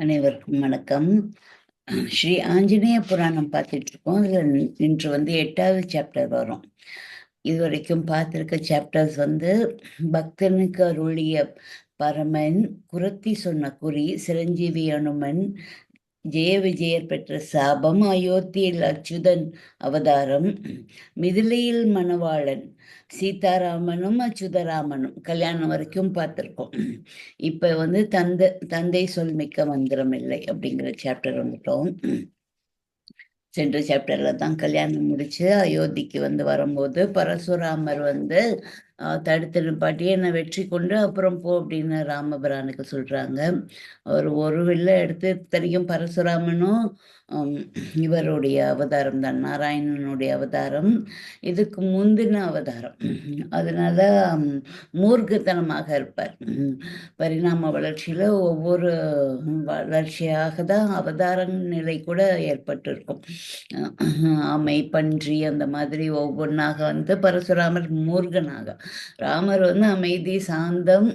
அனைவருக்கும் வணக்கம். ஸ்ரீ ஆஞ்சநேய புராணம் பார்த்துட்டு இருக்கோம். அதுல இன்று 8வது சாப்டர் வரும். இதுவரைக்கும் பார்த்திருக்க சாப்டர்ஸ் பக்தனுக்கு அருளிய பரமன், குரத்தி சொன்ன குறி, சிரஞ்சீவி அனுமன், ஜெய விஜயர் பெற்ற சாபம், அயோத்தியில் அச்சுதன் அவதாரம், மிதிலையில் மணவாளன், சீதாராமனும் அச்சுதராமனும் கல்யாணம் வரைக்கும் பார்த்துருக்கோம். இப்ப தந்தை சொல் மிக்க மந்திரம் இல்லை அப்படிங்கிற சாப்டர் வந்துட்டோம். சென்ற சாப்டர்ல தான் கல்யாணம் முடிச்சு அயோத்திக்கு வரும்போது பரசுராமர் தடுத்து நிப்பாட்டி என்னை வெற்றி கொண்டு அப்புறம் போ அப்படின்னு ராமபிரானுக்கு சொல்றாங்க. அவர் ஒரு வில்ல எடுத்து தெரியும். பரசுராமனும் இவருடைய அவதாரம் தான், நாராயணனுடைய அவதாரம், இதுக்கு முந்தின அவதாரம். அதனால மூர்க்கத்தனமாக இருப்பார். பரிணாம வளர்ச்சியில ஒவ்வொரு வளர்ச்சியாக தான் அவதார நிலை கூட ஏற்பட்டு இருக்கும். ஆமை, பன்றி, அந்த மாதிரி ஒவ்வொன்றாக பரசுராமர் மூர்கனாக, ராமர் அமைதி, சாந்தம்,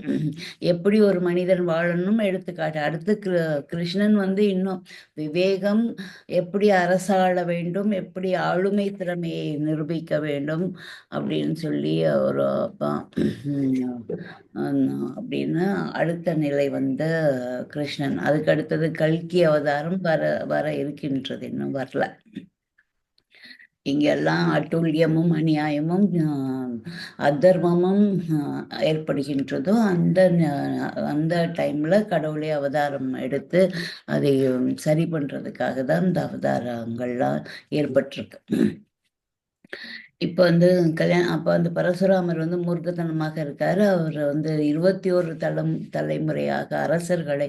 எப்படி ஒரு மனிதன் வாழணும் எடுத்துக்காட்டு. அடுத்து கிருஷ்ணன் இன்னும் விவேகம், எப்படி அரசாள வேண்டும், எப்படி ஆளுமை திறமையை நிரூபிக்க வேண்டும் அப்படின்னு சொல்லி ஒரு அப்படின்னு அடுத்த நிலை கிருஷ்ணன். அதுக்கு அடுத்தது கல்கி அவதாரம் வர வர இருக்கின்றது, இன்னும் வரல. இங்கெல்லாம் அட்டூழியமும் அநியாயமும் அதர்மமும் ஏற்படுகின்றதோ அந்த அந்த டைம்ல கடவுளே அவதாரம் எடுத்து அதை சரி பண்றதுக்காக தான் இந்த அவதாரங்கள்லாம் ஏற்பட்டிருக்கு. இப்போ கல்யாணம் அப்போ பரசுராமர் மூர்க்கத்தனமாக இருக்காரு. அவர் 21 தலைமுறையாக அரசர்களை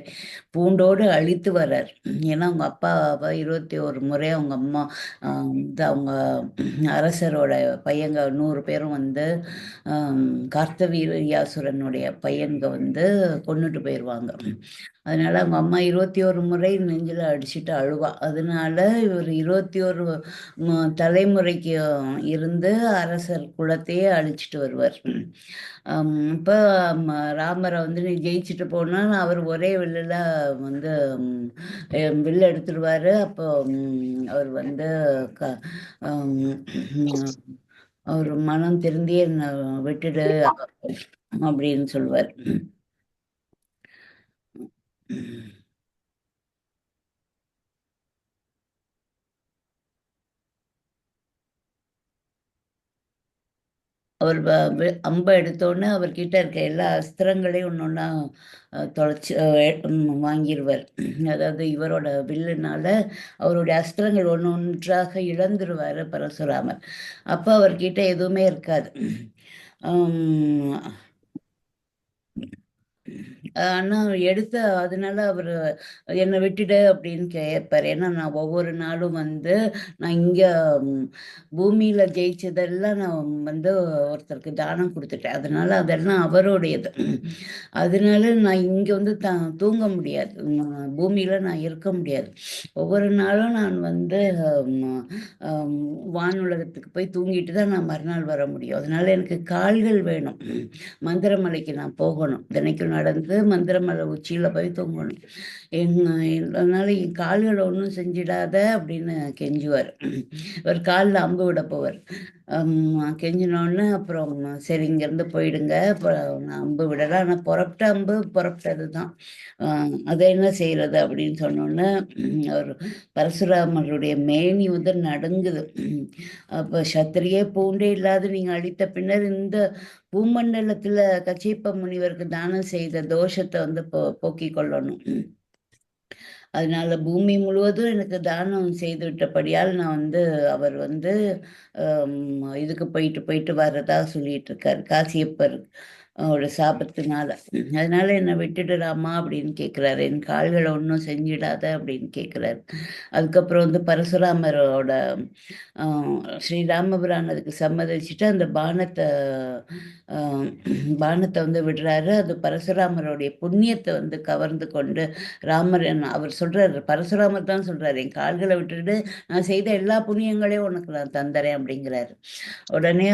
பூண்டோடு அழித்து வர்றார். ஏன்னா அவங்க அப்பாவை 21 முறை அவங்க அம்மா அவங்க அரசரோட பையங்க 100 பேரும் கார்த்தவீர்யாசுரனுடைய பையன்க கொண்டுட்டு போயிடுவாங்க. அதனால அவங்க அம்மா 21 முறை நெஞ்சில் அடிச்சுட்டு அழுவா. அதனால இவர் 21 தலைமுறைக்கு இருந்து அரசர் குலத்தையே அழிச்சிட்டு வருவார். இப்போ ராமரை நீ ஜெயிச்சுட்டு போனா அவர் ஒரே வில்லில் வில்ல எடுத்துடுவார். அப்போ அவர் அவர் மனம் திருந்தி என்னை விட்டுடு அப்படின்னு சொல்லுவார். அவர் அம்பை எடுத்தோடனே அவர்கிட்ட இருக்க எல்லா அஸ்திரங்களையும் ஒன்று ஒன்றா தொலைச்சி வாங்கிடுவார். அதாவது இவரோட வில்லுனால அவருடைய அஸ்திரங்கள் ஒன்று ஒன்றாக இழந்துருவார் பரசுராமர். அப்போ அவர்கிட்ட எதுவுமே இருக்காது. ஆனால் அதனால அவர் என்னை விட்டுடு அப்படின்னு கேட்பார். ஏன்னா நான் ஒவ்வொரு நாளும் நான் இங்கே பூமியில் ஜெயிச்சதெல்லாம் நான் ஒருத்தருக்கு தானம் கொடுத்துட்டேன். அதனால அதெல்லாம் அவருடையது. அதனால நான் இங்கே தூங்க முடியாது, பூமியில் நான் இருக்க முடியாது. ஒவ்வொரு நாளும் நான் வானுலகத்துக்கு போய் தூங்கிட்டு தான் நான் மறுநாள் வர முடியும். அதனால எனக்கு கால்கள் வேணும். மந்திரமலைக்கு நான் போகணும், தினைக்கும் நடந்து மந்திரமலை உச்சியில் போய் தூங்கணும். அதனால என் கால்களை ஒன்றும் செஞ்சிடாத அப்படின்னு கெஞ்சுவார். ஒரு காலில் அம்பு விட போவார். கெஞ்சினோடனே அப்புறம் சரி இங்கேருந்து போயிடுங்க, அப்புறம் நான் அம்பு விடலை. ஆனால் புறப்பட்ட அம்பு புறப்பட்டது தான். அதை என்ன செய்யறது அப்படின்னு சொன்னோன்னே அவர் பரசுராமருடைய மேனி நடுங்குது. அப்போ சத்திரியே பூண்டே இல்லாத நீங்கள் அழித்த பின்னர் இந்த பூமண்டலத்துல கச்சிப்ப முனிவருக்கு தானம் செய்த தோஷத்தை போக்கிக் கொள்ளணும். அதனால பூமி முழுவதும் எனக்கு தானம் செய்து விட்டபடியால் நான் அவர் இதுக்கு போயிட்டு போயிட்டு வர்றதா சொல்லிட்டு இருக்காரு, காசியப்பர் அவரோட சாபத்தினால. அதனால என்னை விட்டுடுறாமா அப்படின்னு கேட்குறாரு. என் கால்களை ஒன்றும் செஞ்சிடாத அப்படின்னு கேட்குறாரு. அதுக்கப்புறம் பரசுராமரோட ஸ்ரீராமபுரான் அதுக்கு சம்மதிச்சுட்டு அந்த பானத்தை விடுறாரு. அது பரசுராமருடைய புண்ணியத்தை கவர்ந்து கொண்டு ராமர் அவர் சொல்றாரு, பரசுராமர் தான் சொல்றாரு, என் கால்களை விட்டுட்டு நான் செய்த எல்லா புண்ணியங்களையும் உனக்கு நான் தந்துறேன் அப்படிங்கிறாரு. உடனே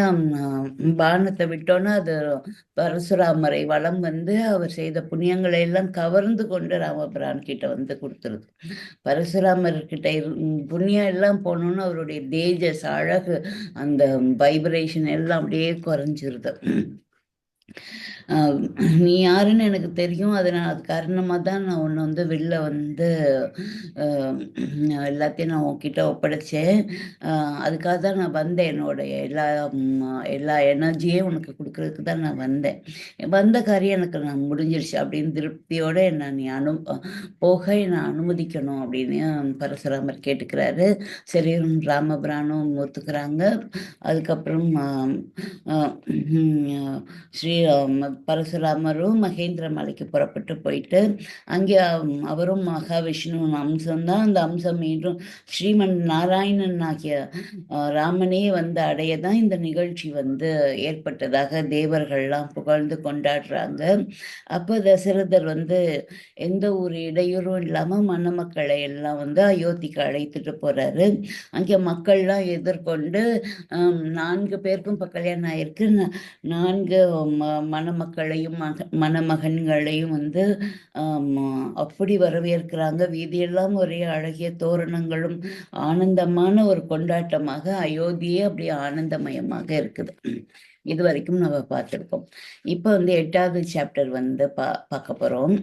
பானத்தை விட்டோன்னா அது பரசுராமரை வலம் வந்து அவர் செய்த புண்ணியங்களை எல்லாம் கவர்ந்து கொண்டு ராமபிரான் கிட்ட வந்து கொடுத்துருது. பரசுராமர் கிட்ட புண்ணியம் எல்லாம் போனோன்னு அவருடைய தேஜஸ், அழகு, அந்த வைப்ரேஷன் எல்லாம் அப்படியே குறைஞ்சிருது. நீ யாருன்னு எனக்கு தெரியும், அதனால் அது காரணமாக தான் நான் உன்னை வந்து வெளில வந்து எல்லாத்தையும் நான் உன்கிட்ட ஒப்படைச்சேன். அதுக்காக தான் நான் வந்தேன். என்னோடைய எல்லா எனர்ஜியும் உனக்கு கொடுக்கறதுக்கு தான் நான் வந்தேன். வந்த காரியம் எனக்கு நான் முடிஞ்சிருச்சு அப்படின்னு திருப்தியோடு என்னை நீ போக என்னை அனுமதிக்கணும் அப்படின்னு பரசுராமர் கேட்டுக்கிறாரு. சரி, ராமபிரானும் ஒத்துக்கிறாங்க. அதுக்கப்புறம் ஸ்ரீ பரசுராமரும் மகேந்திர மலைக்கு புறப்பட்டு போயிட்டு அங்கே அவரும் மகாவிஷ்ணுவின் அம்சம்தான். அந்த அம்சம் மீண்டும் ஸ்ரீமன் நாராயணன் ஆகிய ராமனே வந்து அடைய தான் இந்த நிகழ்ச்சி வந்து ஏற்பட்டதாக தேவர்கள்லாம் புகழ்ந்து கொண்டாடுறாங்க. அப்போ தசரதர் வந்து எந்த ஒரு இடையூறும் இல்லாமல் மணமக்களை எல்லாம் வந்து அயோத்திக்கு அழைத்துட்டு போறாரு. அங்கே மக்கள்லாம் எதிர்கொண்டு 4 பேருக்கும் இப்போ கல்யாணம் ஆயிருக்கு. 4 மணமக்களையும் மணமகன்களையும் வந்து அப்படி வரவேற்கிறாங்க. வீதியெல்லாம் ஒரே அழகிய தோரணங்களும் ஆனந்தமான ஒரு கொண்டாட்டமாக அயோத்தியே அப்படியே ஆனந்தமயமாக இருக்குது. இது வரைக்கும் நம்ம பார்த்துருக்கோம். இப்போ வந்து 8வது சாப்டர் வந்து பார்க்க போகிறோம்.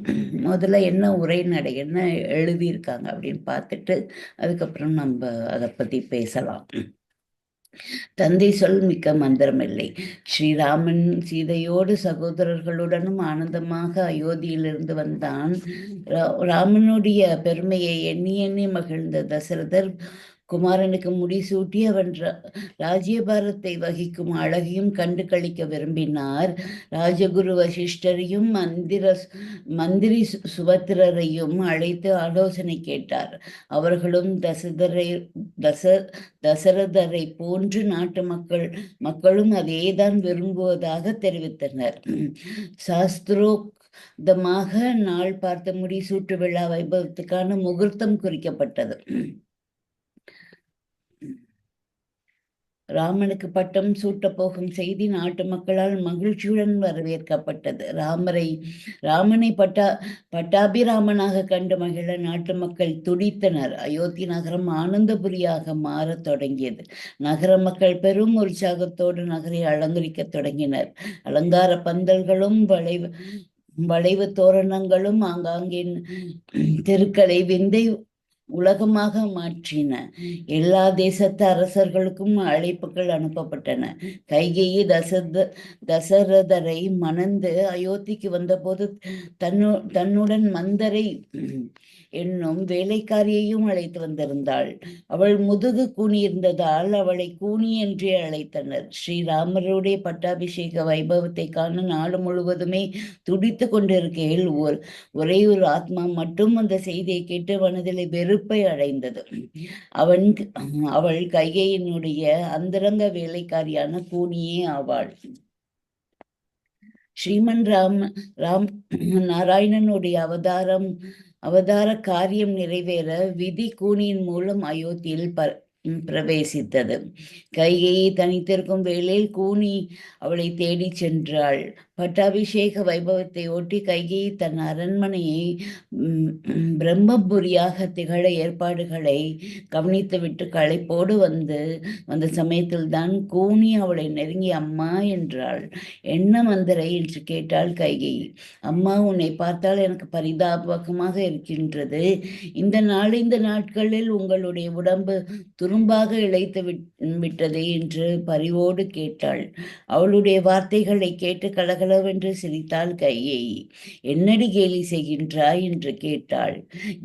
முதல்ல என்ன உரைநடை, என்ன எழுதியிருக்காங்க அப்படின்னு பார்த்துட்டு அதுக்கப்புறம் நம்ம அதை பற்றி பேசலாம். தந்தை சொல் மிக்க மந்திரமில்லை. ஸ்ரீராமன் சீதையோடு சகோதரர்களுடனும் ஆனந்தமாக அயோத்தியிலிருந்து வந்தான். ராமனுடைய பெருமையை எண்ணி எண்ணி மகிழ்ந்த தசரதர் குமாரனுக்கு முடிசூட்டி அவன் ராஜ்யபாரத்தை வகிக்கும் அழகையும் கண்டு கழிக்க விரும்பினார். ராஜகுரு வசிஷ்டரையும் மந்திரி சுபத்திரரையும் அழைத்து ஆலோசனை கேட்டார். அவர்களும் தசரதரை போன்று நாட்டு மக்களும் அதேதான் விரும்புவதாக தெரிவித்தனர். சாஸ்திரோக்தமாக நாள் பார்த்த முடிசூட்டு விழா வைபவத்துக்கான முகூர்த்தம் குறிக்கப்பட்டது. ராமனுக்கு பட்டம் சூட்ட போகும் செய்தி நாட்டு மக்களால் மகிழ்ச்சியுடன் வரவேற்கப்பட்டது. ராமனை பட்டாபிராமனாக கண்டு மகிழ நாட்டு மக்கள் துடித்தனர். அயோத்தி நகரம் ஆனந்தபுரியாக மாறத் தொடங்கியது. நகர மக்கள் பெரும் உற்சாகத்தோடு நகரை அலங்கரிக்க தொடங்கினர். அலங்கார பந்தல்களும் வளைவு தோரணங்களும் ஆங்காங்கே தெருக்களை விந்தை உலகமாக மாற்றின. எல்லா தேசத்து அரசர்களுக்கும் அழைப்புகள் அனுப்பப்பட்டன. கைகேயி தசரதரை மணந்து அயோத்திக்கு வந்தபோது தன்னுடன் மந்தரை என்னும் வேலைக்காரியையும் அழைத்து வந்திருந்தாள். அவள் முதுகு கூனியிருந்ததால் அவளை கூனி என்றே அழைத்தனர். ஸ்ரீராமருடைய பட்டாபிஷேக வைபவத்தை காண நாடு முழுவதுமே துடித்து கொண்டிருக்கையில் ஒரே ஒரு ஆத்மா மட்டும் அந்த செய்தியை கேட்டு மனதிலே வெறுப்பை அடைந்தது. அவள் கைகையினுடைய அந்தரங்க வேலைக்காரியான கூனியே ஆவாள். ஸ்ரீமன் ராம் நாராயணனுடைய அவதார காரியம் நிறைவேற விதி கூனியின் மூலம் அயோத்தியில் பிரவேசித்தது. கைகையை தனித்திருக்கும் வேளையில் கூனி அவளை தேடி சென்றாள். பட்டாபிஷேக வைபவத்தை ஒட்டி கைகேயி தன் அரண்மனையை பிரம்மபுரியாக திகழ ஏற்பாடுகளை கவனித்துவிட்டு களைப்போடு வந்த சமயத்தில் தான் கூனி அவளை நெருங்கி அம்மா என்றாள். என்ன மந்திரை என்று கேட்டாள் கைகேயி. அம்மா, உன்னை பார்த்தால் எனக்கு பரிதாபமாக இருக்கின்றது. இந்த நாட்களில் உங்களுடைய உடம்பு துரும்பாக இழைத்து விட்டதே என்று பரிவோடு கேட்டாள். அவளுடைய வார்த்தைகளை கேட்டு கலகலவென்று சிரித்தாள் கைகேயி. என்னடி கேலி செய்கின்றாய் என்று கேட்டாள்.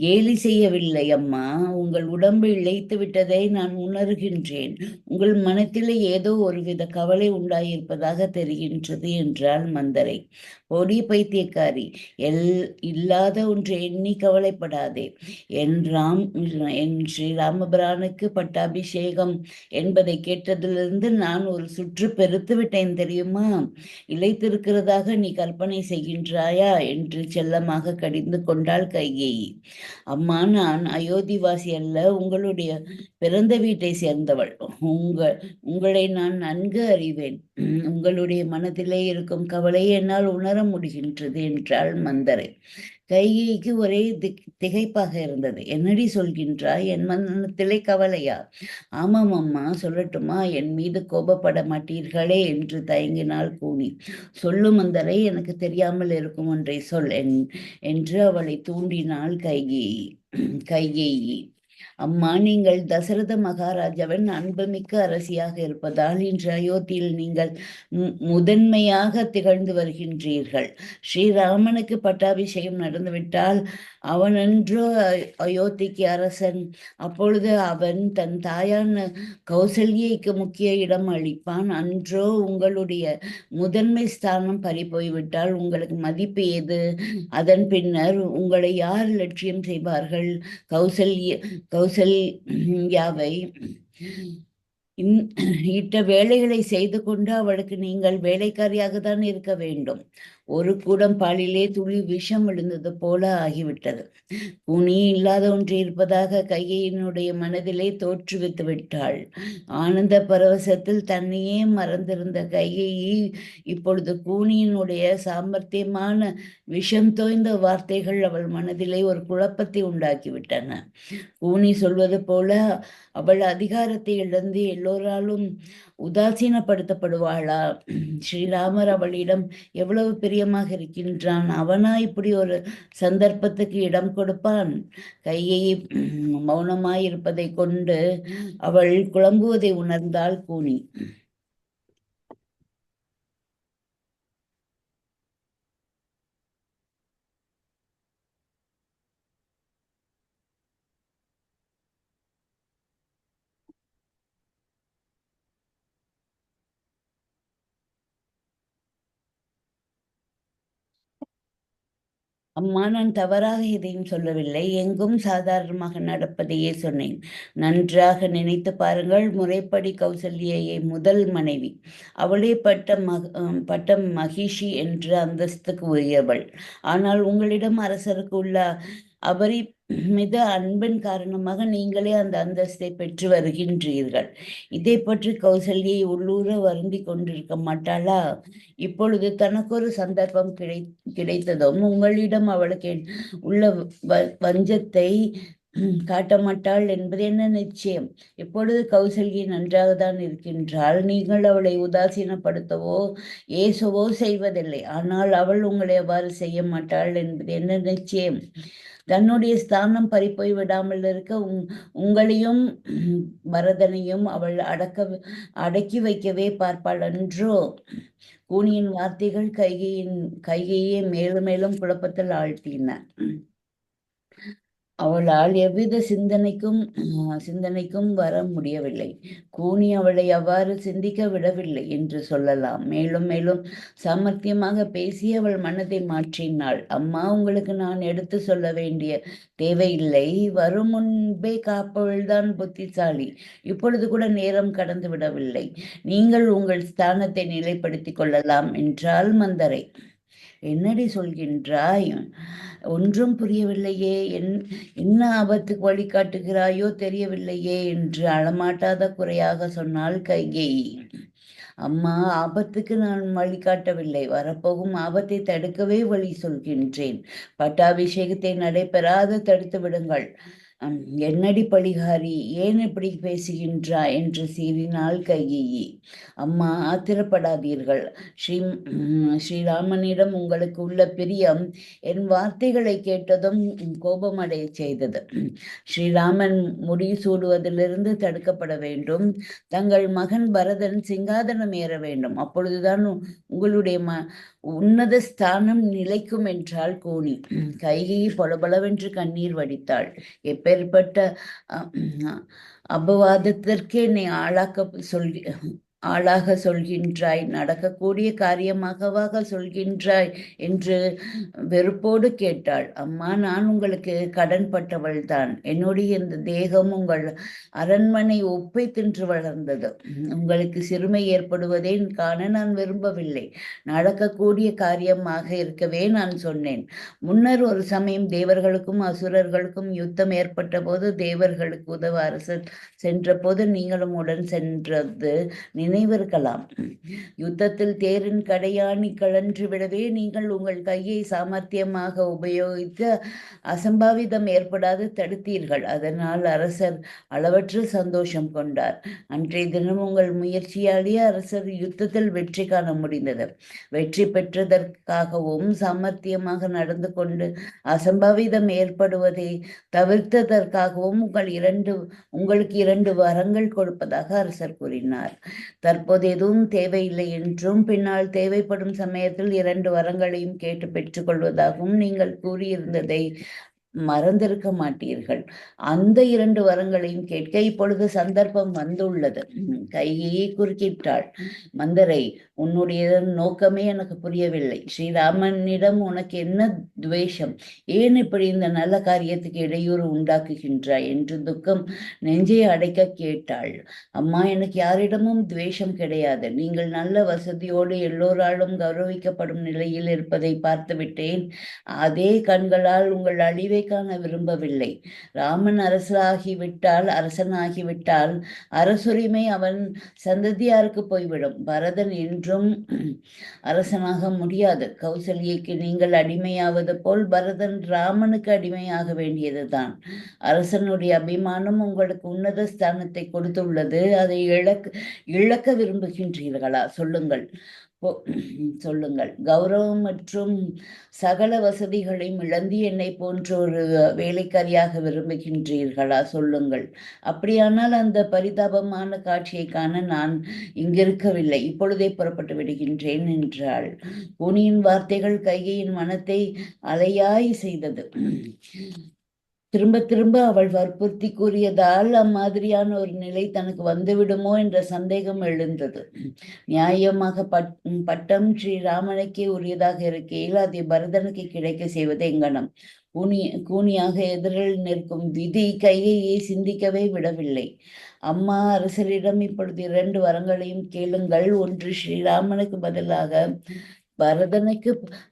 கேலி செய்யவில்லை அம்மா, உங்கள் உடம்பு இழைத்து விட்டதை நான் உணர்கின்றேன். உங்கள் மனத்திலே ஏதோ ஒருவித கவலை உண்டாயிருப்பதாக தெரிகின்றது என்றாள் மந்தரை. பொடி பைத்தியக்காரி, இல்லாத ஒன்று எண்ணி கவலைப்படாதே. என் ஸ்ரீ ராமபிரானுக்கு பட்டாபிஷேகம் என்பதை கேட்டதிலிருந்து நான் ஒரு சுற்று பெருத்து விட்டேன் தெரியுமா? இழைத்திருக்கிற இருக்கிறதாக நீ கற்பனை செய்கின்றாயா என்று செல்லமாக கடிந்து கொண்டாள் கைகேயி. அம்மா, நான் அயோத்திவாசி அல்ல, உங்களுடைய பிறந்த வீட்டை சேர்ந்தவள். உங்களை நான் நன்கு அறிவேன். உங்களுடைய மனதிலே இருக்கும் கவலையை என்னால் உணர முடிகின்றது என்றாள் மந்தரை. கைகேயிக்கு ஒரே திகைப்பாக இருந்தது. என்னடி சொல்கின்றாய்? என் மனத்திலே கவலையா? ஆமாம் அம்மா, சொல்லட்டுமா? என் மீது கோபப்பட மாட்டீர்களே என்று தயங்கினாள் கூனி. சொல்லு மந்தரை, எனக்கு தெரியாமல் இருக்கும் ஒன்றை சொல் என்று அவளை தூண்டினாள் கைகேயி. கைகேயி, அம்மா, நீங்கள் தசரத மகாராஜாவின் அன்புமிக்க அரசியாக இருப்பதால் இன்று அயோத்தியில் நீங்கள் முதன்மையாக திகழ்ந்து வருகின்றீர்கள். ஸ்ரீராமனுக்கு பட்டாபிஷேகம் நடந்துவிட்டால் அவனன்றோ அயோத்திக்கு அரசன். அப்பொழுது அவன் தன் தாயான கௌசல்யைக்கு முக்கிய இடம் அளிப்பான். அன்றோ உங்களுடைய முதன்மை ஸ்தானம் பறிபோய்விட்டால் உங்களுக்கு மதிப்பு ஏது? அதன் பின்னர் உங்களை யார் லட்சியம் செய்வார்கள்? கௌசல்யாவை இட்ட வேலைகளை செய்து கொண்டு அவளுக்கு நீங்கள் வேலைக்காரியாக தான் இருக்க வேண்டும். ஒரு கூடம் பாலிலே துளி விஷம் விழுந்தது போல ஆகிவிட்டது. குனி இல்லாத ஒன்று இருப்பதாக கைகையினுடைய மனதிலே தோற்றுவித்து விட்டாள். ஆனந்த பரவசத்தில் தன்னையே மறந்திருந்த கைகையை இப்பொழுது கூனியினுடைய சாமர்த்தியமான விஷம் தோய்ந்த வார்த்தைகள் அவள் மனதிலே ஒரு குழப்பத்தை உண்டாக்கிவிட்டன. கூனி சொல்வது போல அவள் அதிகாரத்தை இழந்து எல்லோராலும் உதாசீனப்படுத்தப்படுவாளா? ஸ்ரீராமர் அவளிடம் எவ்வளவு பிரியமாக இருக்கின்றான். அவனா இப்படி ஒரு சந்தர்ப்பத்துக்கு இடம் கொடுப்பான்? கையை மௌனமாயிருப்பதை கொண்டு அவள் குழம்புவதை உணர்ந்தாள் கூனி. அம்மா, நான் தவறாக எதையும் சொல்லவில்லை. எங்கும் சாதாரணமாக நடப்பதையே சொன்னேன். நன்றாக நினைத்து பாருங்கள். முறைப்படி கௌசல்யை முதல் மனைவி. அவளே பட்ட மகிஷி என்ற அந்தஸ்துக்கு உரியவள். ஆனால் உங்களிடம் அரசருக்கு உள்ள அபரிமித அன்பின் காரணமாக நீங்களே அந்த அந்தஸ்தை பெற்று வருகின்றீர்கள். இதை பற்றி கௌசல்யை உள்ளூர வருந்தி கொண்டிருக்க மாட்டாளா? இப்பொழுது தனக்கொரு சந்தர்ப்பம் கிடைத்ததும் உங்களிடம் அவளுக்கு உள்ள வஞ்சத்தை காட்ட மாட்டாள் என்பது என்ன நிச்சயம்? இப்பொழுது கௌசல்யை நன்றாக தான் இருக்கின்றாள். நீங்கள் அவளை உதாசீனப்படுத்தவோ ஏசவோ செய்வதில்லை. ஆனால் அவள் உங்களை அவ்வாறு செய்ய மாட்டாள் என்பது என்ன நிச்சயம்? தன்னுடைய ஸ்தானம் பறிப்போய் விடாமல் இருக்க உங்களையும் பரதனையும் அவள் அடக்கி வைக்கவே பார்ப்பாள் அன்றோ? கூனியின் வார்த்தைகள் கைகையே மேலும் மேலும் குழப்பத்தில் ஆழ்த்தின. அவளால் எவ்வித சிந்தனைக்கும் வர முடியவில்லை. கூனி அவளை அவ்வாறு சிந்திக்க விடவில்லை என்று சொல்லலாம். மேலும் மேலும் சாமர்த்தியமாக பேசி அவள் மனதை மாற்றினாள். அம்மா, உங்களுக்கு நான் எடுத்து சொல்ல வேண்டிய தேவையில்லை. வரும் முன்பே காப்பவள்தான் புத்திசாலி. இப்பொழுது கூட நேரம் கடந்து விடவில்லை. நீங்கள் உங்கள் ஸ்தானத்தை நிலைப்படுத்திக் கொள்ளலாம் என்றாள் மந்தரை. என்னடி சொல்கின்றாய்? ஒன்றும் புரியவில்லையே. என்ன ஆபத்துக்கு வழிகாட்டுகிறாயோ தெரியவில்லையே என்று அழமாட்டாத குறையாக சொன்னாள் கைகேயி. அம்மா, ஆபத்துக்கு நான் வழிகாட்டவில்லை. வரப்போகும் ஆபத்தை தடுக்கவே வழி சொல்கின்றேன். பட்டாபிஷேகத்தை நடைபெறாது தடுத்து விடுங்கள். என்னடி பழிகாரி, ஏன் இப்படி பேசுகின்றா என்று சீறினாள் கைகேயி. அம்மா, ஆத்திரப்படாதீர்கள். ஸ்ரீராமனிடம் உங்களுக்கு உள்ள பிரியம் என் வார்த்தைகளை கேட்டதும் கோபமடைய செய்தது. ஸ்ரீராமன் முடிசூடுவதிலிருந்து தடுக்கப்பட வேண்டும். தங்கள் மகன் பரதன் சிங்காதனம் ஏற வேண்டும். அப்பொழுதுதான் உங்களுடைய உன்னத ஸ்தானம் நிலைக்கும் என்றாள் கூனி. கைகையை பொலபலவென்று கண்ணீர் வடித்தாள். எப்பேற்பட்ட அபவாதத்திற்கு என்னை ஆளாக்க ஆளாக சொல்கின்றாய், நடக்கக்கூடிய காரியமாகவாக சொல்கின்றாய் என்று வெறுப்போடு கேட்டாள். அம்மா, நான் உங்களுக்கு கடன்பட்டவள்தான். என்னுடைய இந்த தேகம் உங்கள் அரண்மனை உப்பை தின்று வளர்ந்தது. உங்களுக்கு சிறுமை ஏற்படுவதை காண நான் விரும்பவில்லை. நடக்கக்கூடிய காரியமாக இருக்கவே நான் சொன்னேன். முன்னர் ஒரு சமயம் தேவர்களுக்கும் அசுரர்களுக்கும் யுத்தம் ஏற்பட்ட போது தேவர்களுக்கு உதவ அரசர் சென்ற போது நீங்களும் உடன் சென்றது நினைவிருக்கலாம். யுத்தத்தில் தேரின் கடையாணி கழன்று விடவே நீங்கள் உங்கள் கையை சாமர்த்தியமாக உபயோகித்து அசம்பாவிதம் ஏற்படாது தடுத்தீர்கள். அதனால் அரசர் அளவற்ற சந்தோஷம் கொண்டார். அன்றைய தினம் உங்கள் முயற்சியாலேயே அரசர் யுத்தத்தில் வெற்றி காண முடிந்தது. வெற்றி பெற்றதற்காகவும் சாமர்த்தியமாக நடந்து கொண்டு அசம்பாவிதம் ஏற்படுவதை தவிர்த்ததற்காகவும் உங்களுக்கு 2 வரங்கள் கொடுப்பதாக அரசர் கூறினார். தற்போது எதுவும் தேவையில்லை என்றும் பின்னால் தேவைப்படும் சமயத்தில் 2 வரங்களையும் கேட்டு பெற்றுக்கொள்வதாகவும் நீங்கள் கூறியிருந்ததை மறந்திருக்க மாட்டீர்கள். அந்த 2 வரங்களையும் கேட்க இப்பொழுது சந்தர்ப்பம் வந்துள்ளது. கையை குறுக்கிட்டாள். மந்தரை, உன்னுடைய நோக்கமே எனக்கு புரியவில்லை. ஸ்ரீராமனிடம் உனக்கு என்ன துவேஷம்? ஏன் இப்படி இந்த நல்ல காரியத்துக்கு இடையூறு உண்டாக்குகின்றாய் என்று துக்கம் நெஞ்சை அடைக்க கேட்டாள். அம்மா, எனக்கு யாரிடமும் துவேஷம் கிடையாது. நீங்கள் நல்ல வசதியோடு எல்லோராலும் கௌரவிக்கப்படும் நிலையில் இருப்பதை பார்த்துவிட்டேன். அதே கண்களால் உங்கள் அழிவை காண விரும்பவில்லை. ராமன் அரசனாகிவிட்டால் அரசுரிமை அவன் சந்ததியாருக்கு போய்விடும். பரதன் என்றும் அரசனாக முடியாது. கௌசல்யக்கு நீங்கள் அடிமையாவது போல் பரதன் ராமனுக்கு அடிமையாக வேண்டியதுதான். அரசனுடைய அபிமானம் உங்களுக்கு உன்னத ஸ்தானத்தை கொடுத்துள்ளது. அதை இழக்க விரும்புகின்றீர்களா? சொல்லுங்கள். கௌரவம் மற்றும் சகல வசதிகளையும் இழந்து என்னை போன்ற ஒரு வேலைக்காரியாக விரும்புகின்றீர்களா? சொல்லுங்கள். அப்படியானால் அந்த பரிதாபமான காட்சியை காண நான் இங்கிருக்கவில்லை. இப்பொழுதே புறப்பட்டு விடுகின்றேன் என்றாள். கூனியின் வார்த்தைகள் கைகையின் மனத்தை அலையாய் செய்தது. திரும்ப திரும்ப அவள் வற்புறுத்தி கூறியதால் அம்மாதிரியான ஒரு நிலை தனக்கு வந்துவிடுமோ என்ற சந்தேகம் எழுந்தது. நியாயமாக பட்டம் ஸ்ரீராமனுக்கே உரியதாக இருக்கையில் அதை பரதனுக்கு கிடைக்க செய்வது எங்கனம்? கூனியாக எதிரில் நிற்கும் விதி கைகையை சிந்திக்கவே விடவில்லை. அம்மா, அரசரிடம் இப்பொழுது 2 வரங்களையும் கேளுங்கள். ஒன்று, ஸ்ரீராமனுக்கு பதிலாக பரதனுக்கு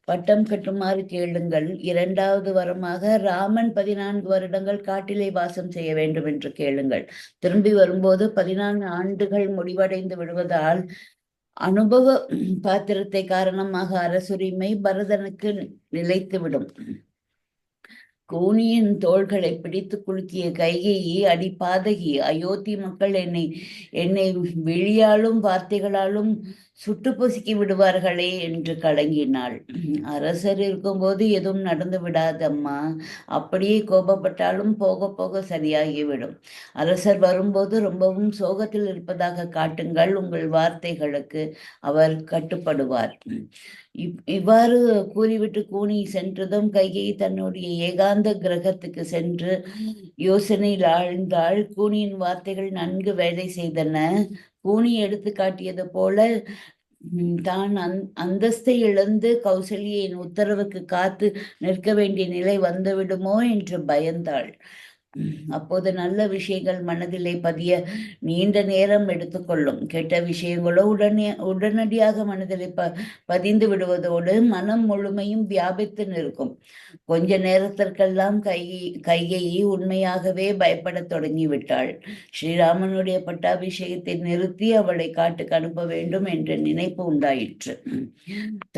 பட்டம் கட்டுமாறு கேளுங்கள். 2வது வரமாக ராமன் 14 வருடங்கள் காட்டிலே வாசம் செய்ய வேண்டும் என்று கேளுங்கள். திரும்பி வரும்போது 14 ஆண்டுகள் முடிவடைந்து விடுவதால் அனுபவ பாத்திரத்தை காரணமாக அரசுரிமை பரதனுக்கு நிலைத்துவிடும். கூனியின் தோள்களை பிடித்து குலுக்கிய கைகையை, அடி பாதகி, அயோத்தி மக்கள் என்னை விழியாலும் வார்த்தைகளாலும் சுட்டு பொசுக்கி விடுவார்களே என்று கலங்கினாள். அரசர் இருக்கும்போது எதுவும் நடந்து விடாது அம்மா. அப்படியே கோபப்பட்டாலும் போக போக சரியாகிவிடும். அரசர் வரும்போது ரொம்பவும் சோகத்தில் இருப்பதாக காட்டுங்கள். உங்கள் வார்த்தைகளுக்கு அவர் கட்டுப்படுவார். இவ்வாறு கூறிவிட்டு கூனி சென்றதும் கைகை தன்னுடைய ஏகாந்த கிரகத்துக்கு சென்று யோசனையில் ஆழ்ந்தாள். கூனியின் வார்த்தைகள் நன்கு வேலை செய்தன. கூனி எடுத்து காட்டியது போல தான் அந்தஸ்தை இழந்து கௌசல்யின் உத்தரவுக்கு காத்து நிற்க வேண்டிய நிலை வந்துவிடுமோ என்று பயந்தாள். அப்போது நல்ல விஷயங்கள் மனதிலே பதிய நீண்ட நேரம் எடுத்துக்கொள்ளும். கெட்ட விஷயங்களோ உடனடியாக மனதிலே பதிந்து விடுவதோடு மனம் முழுமையும் வியாபித்து நிற்கும். கொஞ்ச நேரத்திற்கெல்லாம் கைகையை உண்மையாகவே பயப்படத் தொடங்கிவிட்டாள். ஸ்ரீராமனுடைய பட்டாபிஷேகத்தை நிறுத்தி அவளை காட்டுக்கு அனுப்ப வேண்டும் என்ற நினைப்பு உண்டாயிற்று.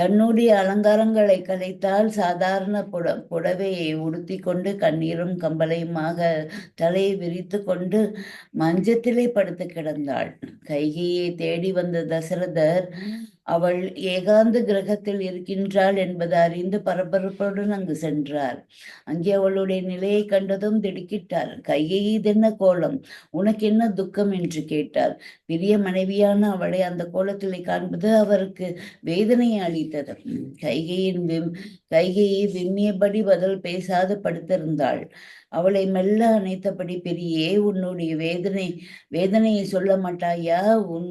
தன்னுடைய அலங்காரங்களை கலைத்தால் சாதாரண புடவையை உடுத்தி கொண்டு கண்ணீரும் கம்பளையுமாக தலையை விரித்து கொண்டு மஞ்சத்திலே படுத்து கிடந்தாள். கைகையை தேடி வந்த தசரதர் அவள் ஏகாந்த கிரகத்தில் இருக்கின்றாள் என்பது அறிந்து பரபரப்புடன் அங்கு சென்றார். அங்கே அவளுடைய நிலையை கண்டதும் திடுக்கிட்டார். கையை இதென்ன கோலம், உனக்கு என்ன துக்கம் என்று கேட்டார். பெரிய மனைவியான அவளை அந்த கோலத்திலே காண்பது அவருக்கு வேதனையை அளித்தது. கைகையை விம்மியபடி பதில் பேசாது படுத்திருந்தாள். அவளை மெல்ல அணைத்தபடி, பெரியே, உன்னுடைய வேதனையை சொல்ல மாட்டாயா? உன்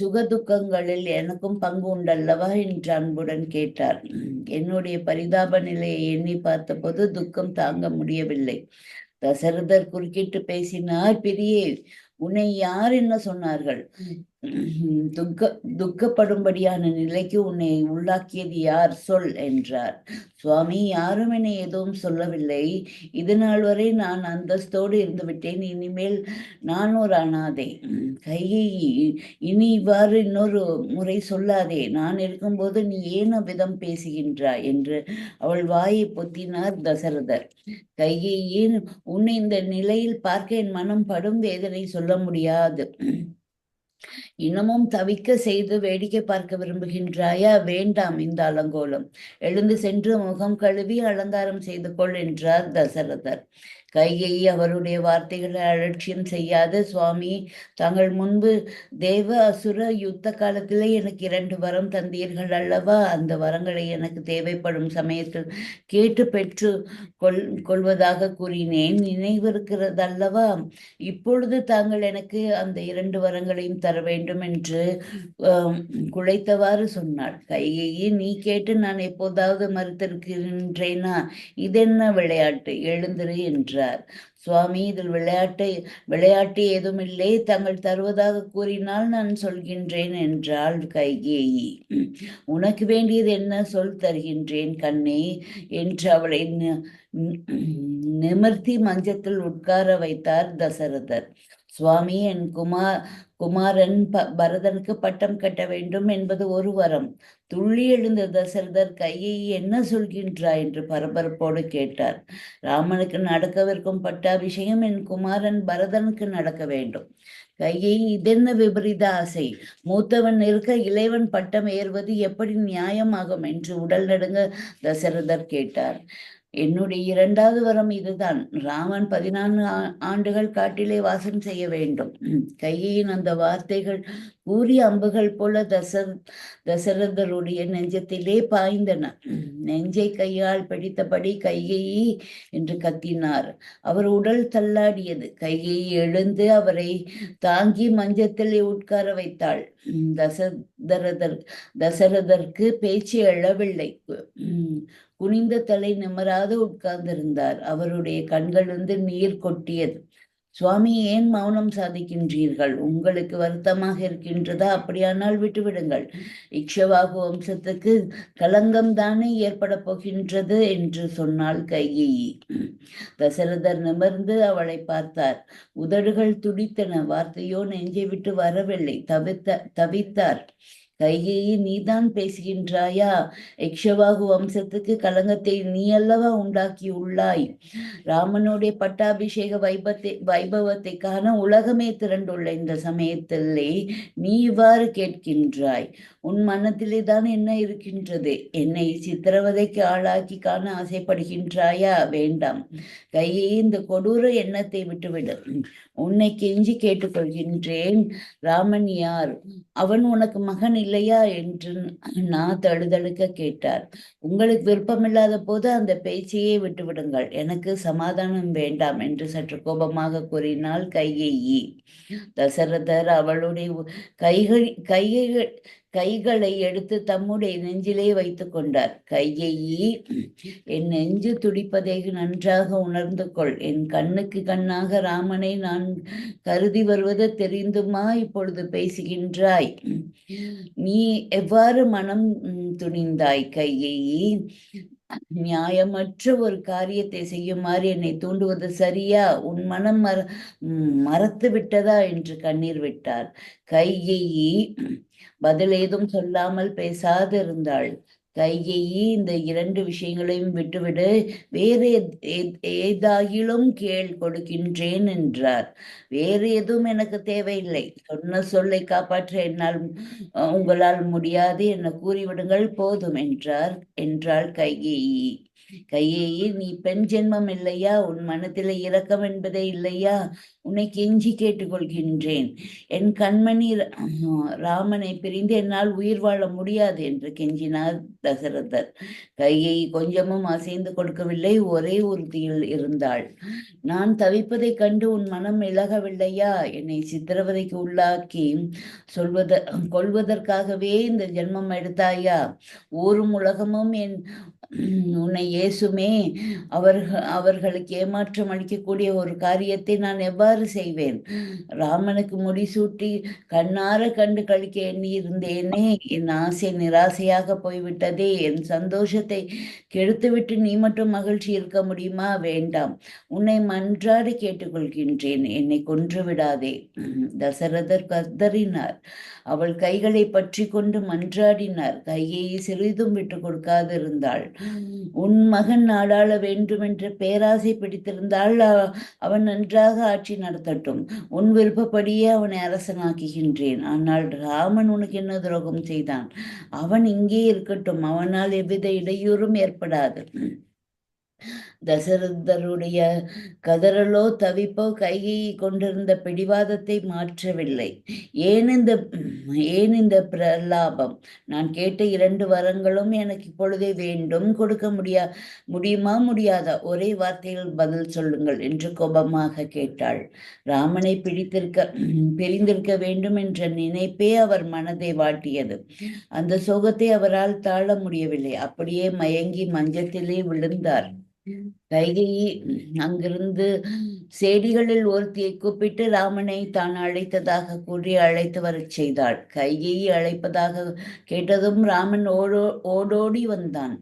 சுக துக்கங்களில் எனக்கும் பங்கு உண்டல்லவா என்று அன்புடன் கேட்டார். என்னுடைய பரிதாப நிலையை எண்ணி பார்த்தபோது துக்கம் தாங்க முடியவில்லை. தசரதர் குறுக்கிட்டு பேசினார். பெரியே, உன்னை யார் என்ன சொன்னார்கள்? துக்கப்படும்படியான நிலைக்கு உன்னை உள்ளாக்கியது யார்? சொல் என்றார். சுவாமி, யாரும் என்னை எதுவும் சொல்லவில்லை. இது நாள் வரை நான் அந்தஸ்தோடு இருந்து விட்டேன். இனிமேல் நான் ஒரு அனாதை. கையை இனி இவ்வாறு இன்னொரு முறை சொல்லாதே. நான் இருக்கும்போது நீ ஏன் அவ்விதம் பேசுகின்றாய் என்று அவள் வாயை பொத்தினார் தசரதர். கைகேயின், உன்னை இந்த நிலையில் பார்க்க என் மனம் படும் வேதனை சொல்ல முடியாது. இன்னமும் தவிக்க செய்து வேடிக்கை பார்க்க விரும்புகின்றாயா? வேண்டாம் இந்த அலங்கோலம். எழுந்து சென்று முகம் கழுவி அலங்காரம் செய்து கொள் என்றார் தசரதர். கைகேயி அவருடைய வார்த்தைகளை அலட்சியம் செய்யாது, சுவாமி, தாங்கள் முன்பு தேவ அசுர யுத்த காலத்திலே எனக்கு 2 வரம் தந்தீர்கள் அல்லவா? அந்த வரங்களை எனக்கு தேவைப்படும் சமயத்தில் கேட்டு பெற்று கொள்வதாக கூறினேன். நினைவிருக்கிறதல்லவா? இப்பொழுது தாங்கள் எனக்கு அந்த 2 வரங்களையும் தர வேண்டும் என்று குழைத்தவாறு சொன்னாள். கைகேயி, நீ கேட்டு நான் எப்போதாவது மறுத்திருக்கின்றேனா? இதென்ன விளையாட்டு? எழுந்திரு என்றார். சுவாமி, இதில் விளையாட்டு ஏதுமில்லை. தாங்கள் தருவதாக கூறினால் நான் சொல்கின்றேன் என்றாள் கைகேயி. உனக்கு வேண்டியது என்ன? சொல், தருகின்றேன் கண்ணே என்று அவளை நிமிர்த்தி மஞ்சத்தில் உட்கார வைத்தார் தசரதர். சுவாமி, என் குமாரன் பரதனுக்கு பட்டம் கட்ட வேண்டும் என்பது ஒரு வரம். துள்ளி எழுந்த தசரதர், கையை என்ன சொல்கின்றாய் என்று பரபரப்போடு கேட்டார். ராமனுக்கு நடக்கவிருக்கும் பட்டாபிஷேகம் என் குமாரன் பரதனுக்கு நடக்க வேண்டும். கையை, இதென்ன விபரீத ஆசை? மூத்தவன் இருக்க இளைவன் பட்டம் ஏறுவது எப்படி நியாயமாகும் என்று உடல் நடுங்க தசரதர் கேட்டார். என்னுடைய 2வது வரம் இதுதான். ராமன் 14 ஆண்டுகள் காட்டிலே வாசம் செய்ய வேண்டும். கையின் அந்த வார்த்தைகள் கூறிய அம்புகள் போல தசரதருடைய நெஞ்சத்திலே பாய்ந்தன. நெஞ்சை கையால் பிடித்தபடி கைகேயி என்று கத்தினார். அவர் உடல் தள்ளாடியது. கைகேயி எழுந்து அவரை தாங்கி மஞ்சத்திலே உட்கார வைத்தாள். தசரதற்கு பேச்சு எழவில்லை. குனிந்த தலை நிமராது உட்கார்ந்திருந்தார். அவருடைய கண்களிலிருந்து நீர் கொட்டியது. சுவாமி, ஏன் மௌனம் சாதிக்கின்றீர்கள்? உங்களுக்கு வருத்தமாக இருக்கின்றதா? அப்படியானால் விட்டுவிடுங்கள். இக்ஷவாகு வம்சத்துக்கு களங்கம் தானே ஏற்பட போகின்றது என்று சொன்னாள் கைகேயி. தசரதர் நிமிர்ந்து அவளை பார்த்தார். உதடுகள் துடித்தன. வார்த்தையோ நெஞ்சை விட்டு வரவில்லை. தவித்தார். கைகேயி, நீதான் பேசுகின்றாயா? இக்ஷவாகு வம்சத்துக்கு களங்கத்தை நீ அல்லவா உண்டாக்கியுள்ளாய். ராமனுடைய பட்டாபிஷேக வைபவத்தை காண உலகமே திரண்டுள்ள இந்த சமயத்திலே நீ இவ்வாறு கேட்கின்றாய். உன் மனத்திலே தான் என்ன இருக்கின்றது? என்னை சித்திரவதைக்கு ஆளாக்கி காண ஆசைப்படுகின்றாயா? வேண்டாம். கையை, இந்த கொடூர எண்ணத்தை விட்டுவிடு. உன்னை கெஞ்சி கேட்டுக்கொள்கின்றேன். ராமன் யார்? அவன் உனக்கு மகன் இல்லையா என்று நான் தழுதழுக்க கேட்டார். உங்களுக்கு விருப்பமில்லாத போது அந்த பேச்சையே விட்டுவிடுங்கள். எனக்கு சமாதானம் வேண்டாம் என்று சற்று கோபமாக கூறினாள் கைகேயி. தசரதர் அவளுடைய கைகளை எடுத்து தம்முடைய நெஞ்சிலே வைத்துக் கொண்டார். கைகேயி, என் நெஞ்சு துடிப்பதை நன்றாக உணர்ந்து கொள். என் கண்ணுக்கு கண்ணாக ராமனை நான் கருதி வருவது தெரிந்துமா இப்பொழுது பேசுகின்றாய்? நீ எவ்வாறு மனம் துணிந்தாய் கைகேயி? நியாயமற்ற ஒரு காரியத்தை செய்யுமாறு என்னை தூண்டுவது சரியா? உன் மனம் மறத்து விட்டதா என்று கண்ணீர் விட்டார். கைகேயி பதில் ஏதும் சொல்லாமல் பேசாதிருந்தாள். கைகேயி, இந்த 2 விஷயங்களையும் விட்டுவிடு, வேறு ஏதாகிலும் கேள், கொடுக்கின்றேன் என்றார். வேறு எதுவும் எனக்கு தேவையில்லை. சொன்ன சொல்லை காப்பாற்ற என்னால் உங்களால் முடியாது என கூறிவிடுங்கள், போதும் என்றாள் கைகேயி. கையேயி, நீ பெண் ஜென்மம் இல்லையா? உன் மனத்திலே இரக்கம் என்பதே இல்லையா? உன்னை கெஞ்சி கேட்டுக்கொள்கின்றேன். என் கண்மணி ராமனை பிரிந்து என்னால் உயிர் வாழ முடியாது என்று கெஞ்சினார் தசரதர். கையை கொஞ்சமும் அசைந்து கொடுக்கவில்லை. ஒரே உறுதியில் இருந்தாள். நான் தவிப்பதைக் கண்டு உன் மனம் இழகவில்லையா? என்னை சித்திரவதைக்கு உள்ளாக்கி கொள்வதற்காகவே இந்த ஜென்மம் எடுத்தாயா? ஊரும் உலகமும் உன்னை ஏசுமே. அவர்களுக்கு ஏமாற்றம் அளிக்கக்கூடிய ஒரு காரியத்தை நான் எவ்வாறு செய்வேன்? ராமனுக்கு முடிசூட்டி கண்ணார கண்டு கழிக்க எண்ணி இருந்தேனே, என் ஆசை நிராசையாக போய்விட்டதே. என் சந்தோஷத்தை கெடுத்துவிட்டு நீ மட்டும் மகிழ்ச்சி இருக்க முடியுமா? வேண்டாம், உன்னை மன்றாடி கேட்டுக்கொள்கின்றேன், என்னை கொன்று விடாதே. தசரதர் கதறினார். அவள் கைகளை பற்றி கொண்டு மன்றாடினார். கையை சிறிதும் விட்டு கொடுக்காது இருந்தாள். உன் மகன் நாடாள வேண்டும் என்ற பேராசை பிடித்திருந்தால் அவன் நன்றாக ஆட்சி நடத்தட்டும். உன் விருப்பப்படியே அவனை அரசனாக்குகின்றேன். ஆனால் ராமன் உனக்கு என்ன துரோகம் செய்தான்? அவன் இங்கே இருக்கட்டும், அவனால் எவ்வித இடையூறும் ஏற்படாது. தசரதருடைய கதறலோ தவிப்போ கைகையை கொண்டிருந்த பிடிவாதத்தை மாற்றவில்லை. ஏன் இந்த பிரலாபம்? நான் கேட்ட 2 வரங்களும் எனக்கு இப்பொழுதே வேண்டும். கொடுக்க முடியுமா முடியாதா? ஒரே வார்த்தையில் பதில் சொல்லுங்கள் என்று கோபமாக கேட்டாள். ராமனை பிரிந்திருக்க வேண்டும் என்ற நினைப்பே அவர் மனதை வாட்டியது. அந்த சோகத்தை அவரால் தாழ முடியவில்லை. அப்படியே மயங்கி மஞ்சத்திலே விழுந்தார். கைகேயி அங்கிருந்து சேடிகளில் ஒருத்தியை கூப்பிட்டு ராமனை தான் அழைத்ததாக கூறி அழைத்து வரச் செய்தாள். கைகேயி அழைப்பதாக கேட்டதும் ராமன் ஓடோடி வந்தான்.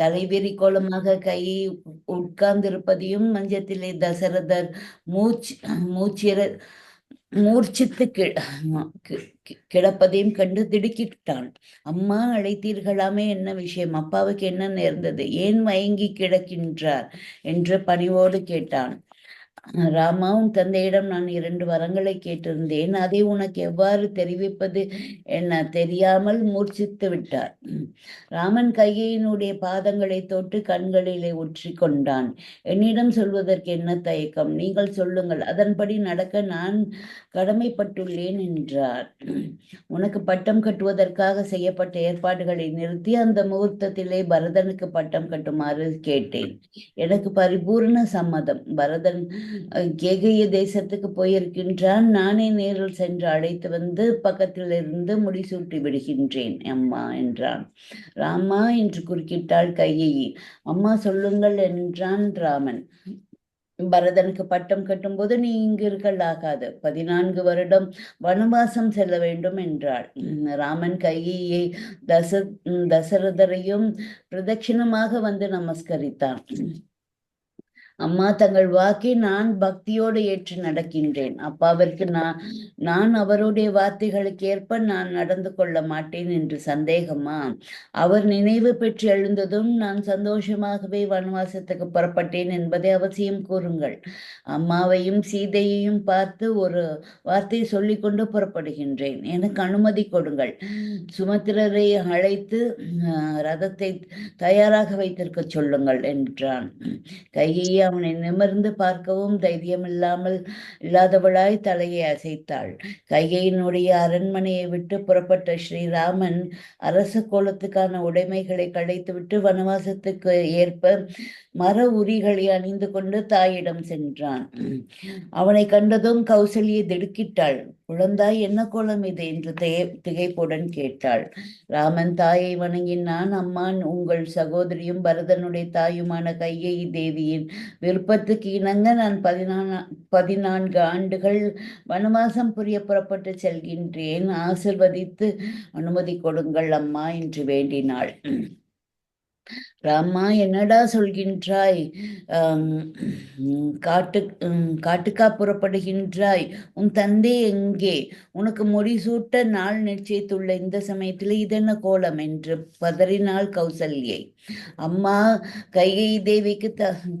தலைவிரி கோலமாக கையை உட்கார்ந்திருப்பதையும் மஞ்சத்திலே தசரதர் மூர்ச்சித்து கிடப்பதையும் கண்டு திடுக்கிட்டான். அம்மா, அழைத்தீர்களாமே, என்ன விஷயம்? அப்பாவுக்கு என்ன நேர்ந்தது? ஏன் மயங்கி கிடக்கின்றார் என்று பணிவோடு கேட்டான். ராமா, உன் தந்தையிடம் நான் 2 வரங்களை கேட்டிருந்தேன். அதை உனக்கு எவ்வாறு தெரிவிப்பது என தெரியாமல் மூர்ச்சித்து விட்டார். ராமன் கையினுடைய பாதங்களை தொட்டு கண்களிலே ஒற்றி கொண்டான். என்னிடம் சொல்வதற்கு என்ன தயக்கம்? நீங்கள் சொல்லுங்கள், அதன்படி நடக்க நான் கடமைப்பட்டுள்ளேன் என்றார். உனக்கு பட்டம் கட்டுவதற்காக செய்யப்பட்ட ஏற்பாடுகளை நிறுத்தி அந்த முகூர்த்தத்திலே பரதனுக்கு பட்டம் கட்டுமாறு கேட்டேன். எனக்கு பரிபூர்ண சம்மதம். பரதன் கேகய தேசத்துக்கு போயிருக்கின்றான். நானே நேரில் சென்று அழைத்து வந்து பக்கத்தில் இருந்து முடிசூட்டி விடுகின்றேன் அம்மா என்றான். ராமா என்று குறுக்கிட்டாள் கையேயி. அம்மா, சொல்லுங்கள் என்றான் ராமன். பரதனுக்கு பட்டம் கட்டும்போது நீ இங்கு இருக்கலாகாது. 14 வருடம் வனவாசம் செல்ல வேண்டும் என்றாள். ராமன் கையை தசரதரையும் பிரதட்சிணமாக வந்து நமஸ்கரித்தான். அம்மா, தங்கள் வாக்கை நான் பக்தியோடு ஏற்று நடக்கின்றேன். அப்பாவிற்கு நான் அவருடைய வார்த்தைகளுக்கு ஏற்ப நான் நடந்து கொள்ள மாட்டேன் என்று சந்தேகமா? அவர் நினைவு பெற்று எழுந்ததும் நான் சந்தோஷமாகவே வனவாசத்துக்கு புறப்பட்டேன் என்பதை அவசியம் கூறுங்கள். அம்மாவையும் சீதையையும் பார்த்து ஒரு வார்த்தை சொல்லிக்கொண்டு புறப்படுகின்றேன். எனக்கு அனுமதி கொடுங்கள். சுமத்திரரை அழைத்து ரதத்தை தயாராக வைத்திருக்க சொல்லுங்கள் என்றான். கையை அவனை நிமிர்ந்து பார்க்கவும் தைரியம் இல்லாதவளாய் தலையை அசைத்தாள். கைகையினுடைய அரண்மனையை விட்டு புறப்பட்ட ஸ்ரீராமன் அரச கோலத்துக்கான உடைமைகளை களைத்துவிட்டு வனவாசத்துக்கு ஏற்ப மர உரிகளை அணிந்து கொண்டு தாயிடம் சென்றான். அவனை கண்டதும் கௌசல்யை திடுக்கிட்டாள். குழந்தாய், என்ன கோலம் இது என்று திகைப்புடன் கேட்டாள். ராமன் தாயை வணங்கினான். அம்மான், உங்கள் சகோதரியும் பரதனுடைய தாயுமான கைகேயி தேவியின் விருப்பத்துக்கு இணங்க நான் 14 ஆண்டுகள் வனவாசம் புரிய புறப்பட்டு செல்கின்றேன். ஆசிர்வதித்து அனுமதி கொடுங்கள் அம்மா என்று வேண்டினாள். ராமா, என்னடா சொல்கின்றாய்? ஆம், காட்டு காட்டுக்கா புறப்படுகின்றாய்? உன் தந்தை எங்கே? உனக்கு முடிசூட்ட நாள் நிச்சயித்துள்ள இந்த சமயத்தில் இதென்ன கோலம் என்று பதறினாள் கௌசல்யை. அம்மா, கைகேயி தேவிக்கு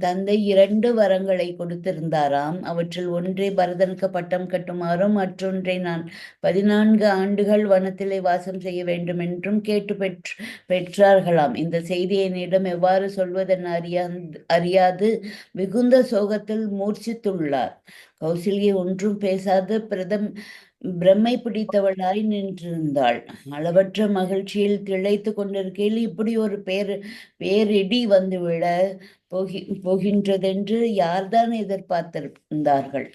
தந்தை 2 வரங்களை கொடுத்திருந்தாராம். அவற்றில் ஒன்றை பரதனுக்கு பட்டம் கட்டுமாறும், மற்றொன்றை நான் 14 ஆண்டுகள் வனத்திலே வாசம் செய்ய வேண்டும் என்றும் கேட்டு பெற்றார்களாம். இந்த செய்தியை என்னிடம் எவ்வாறு சொல்வதென அறியாது மிகுந்த சோகத்தில் மூர்ச்சித்துள்ளார். கௌசல்யை ஒன்றும் பேசாது பிரமை பிடித்தவளாய் நின்றிருந்தாள். அளவற்ற மகிழ்ச்சியில் திளைத்து கொண்டிருக்கையில் இப்படி ஒரு பேரிடி வந்து விழ போகின்றதென்று யார்தான் எதிர்பார்த்திருந்தார்கள்?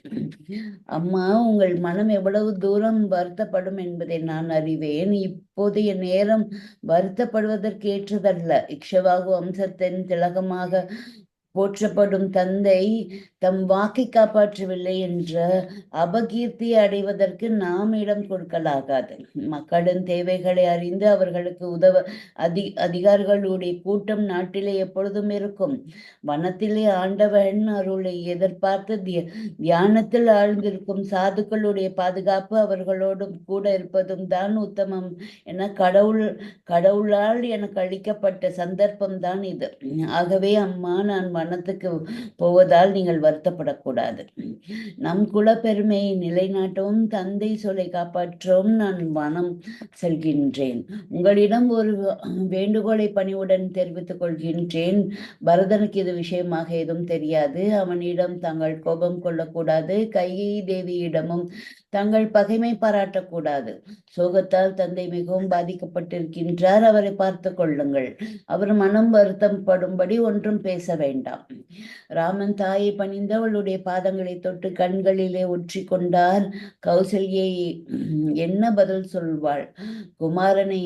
அம்மா, உங்கள் மனம் எவ்வளவு தூரம் வருத்தப்படும் என்பதை நான் அறிவேன். இப்போதைய நேரம் வருத்தப்படுவதற்கு ஏற்றதல்ல. இக்ஷவாகு வம்சத்தின் திலகமாக போற்றப்படும் தந்தை தம் வாக்கை காப்பாற்றவில்லை என்ற அபகீர்த்தியை அடைவதற்கு நாம் இடம் கொடுக்கலாகாது. மக்களின் தேவைகளை அறிந்து அவர்களுக்கு உதவ அதிகாரிகளுடைய கூட்டம் நாட்டிலே எப்பொழுதும் இருக்கும். வனத்திலே ஆண்டவன் அருளை எதிர்பார்த்து தியானத்தில் ஆழ்ந்திருக்கும் சாதுக்களுடைய பாதுகாப்பு அவர்களோடு கூட இருப்பதும் தான் உத்தமம் என கடவுளால் எனக்கு அளிக்கப்பட்ட சந்தர்ப்பம் தான் இது. ஆகவே அம்மா, நான் வனத்துக்கு போவதால் நீங்கள் வருத்தப்படக்கூடாது. நம் குலப்பெருமையை நிலைநாட்டவும் தந்தை சொல்லை காப்பாற்றவும் நான் வனம் செல்கின்றேன். உங்களிடம் ஒரு வேண்டுகோளை பணிவுடன் தெரிவித்துக் கொள்கின்றேன். பரதனுக்கு இது விஷயமாக எதுவும் தெரியாது. அவனிடம் தாங்கள் கோபம் கொள்ளக்கூடாது. கைகேயி தேவியிடமும் தங்கள் பகைமை பாராட்டக்கூடாது. சோகத்தால் தந்தை மிகவும் பாதிக்கப்பட்டிருக்கின்றார். அவரை பார்த்து கொள்ளுங்கள். அவர் மனம் வருத்தம் படும்படி ஒன்றும் பேச வேண்டாம். ராமன் தாயை பணிந்து அவளுடைய பாதங்களை தொட்டு கண்களிலே ஒற்றி கொண்டார். கௌசல்யை என்ன பதில் சொல்வாள்? குமாரனை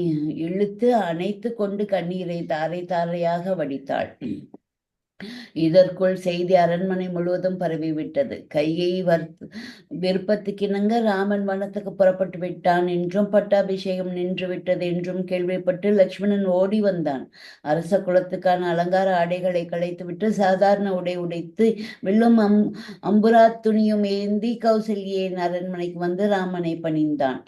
இழுத்து அணைத்து கொண்டு கண்ணீரை தாரை தாரையாக வடித்தாள். இதற்குள் செய்தி அரண்மனை முழுவதும் பரவிவிட்டது. கைகேயி விருப்பத்துக்கிணங்க ராமன் வனத்துக்கு புறப்பட்டு விட்டான் என்றும் பட்டாபிஷேகம் நின்று விட்டது என்றும் கேள்விப்பட்டு லக்ஷ்மணன் ஓடி வந்தான். அரச குலத்துக்கான அலங்கார ஆடைகளை களைத்துவிட்டு சாதாரண உடை உடைத்து வில்லும் அம்புரா துணியும் ஏந்தி கௌசல்யின் அரண்மனைக்கு வந்து ராமனை பணிந்தான்.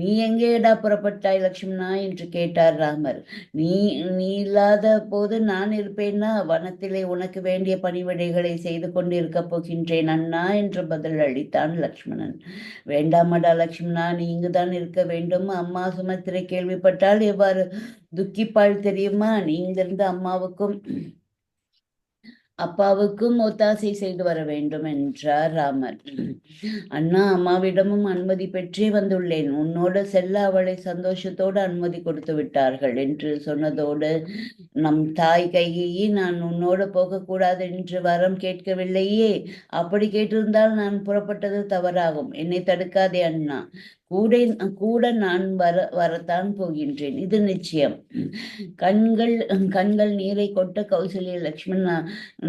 நீ எங்கேடா புறப்பட்டாய் லக்ஷ்மணா என்று கேட்டார் ராமர். நீ இல்லாத போது நான் இருப்பேன்னா? வனத்திலே உனக்கு வேண்டிய பணிவிடைகளை செய்து கொண்டிருக்க போகின்றேன் அண்ணா என்று பதில் அளித்தான் லக்ஷ்மணன். வேண்டாமடா லக்ஷ்மணா, நீ இங்குதான் இருக்க வேண்டும். அம்மா சுமத்திரை கேள்விப்பட்டால் எவ்வாறு துக்கிப்பாள் தெரியுமா? நீ இங்கிருந்து அம்மாவுக்கும் அப்பாவுக்கும் ஒத்தாசை செய்து வர வேண்டும் என்றார் ராமர். அண்ணா, அம்மாவிடமும் அனுமதி பெற்றே வந்துள்ளேன். உன்னோடு செல்ல அவளை சந்தோஷத்தோடு அனுமதி கொடுத்து விட்டார்கள் என்று சொன்னதோடு, நம் தாய் கைகேயி நான் உன்னோடு போகக்கூடாது என்று வரம் கேட்கவில்லையே. அப்படி கேட்டிருந்தால் நான் புறப்பட்டது தவறாகும். என்னை தடுக்காதே அண்ணா. கூட நான் வரத்தான் போகின்றேன், இது நிச்சயம். கண்கள் நீரை கொட்ட கௌசல்யா லக்ஷ்மண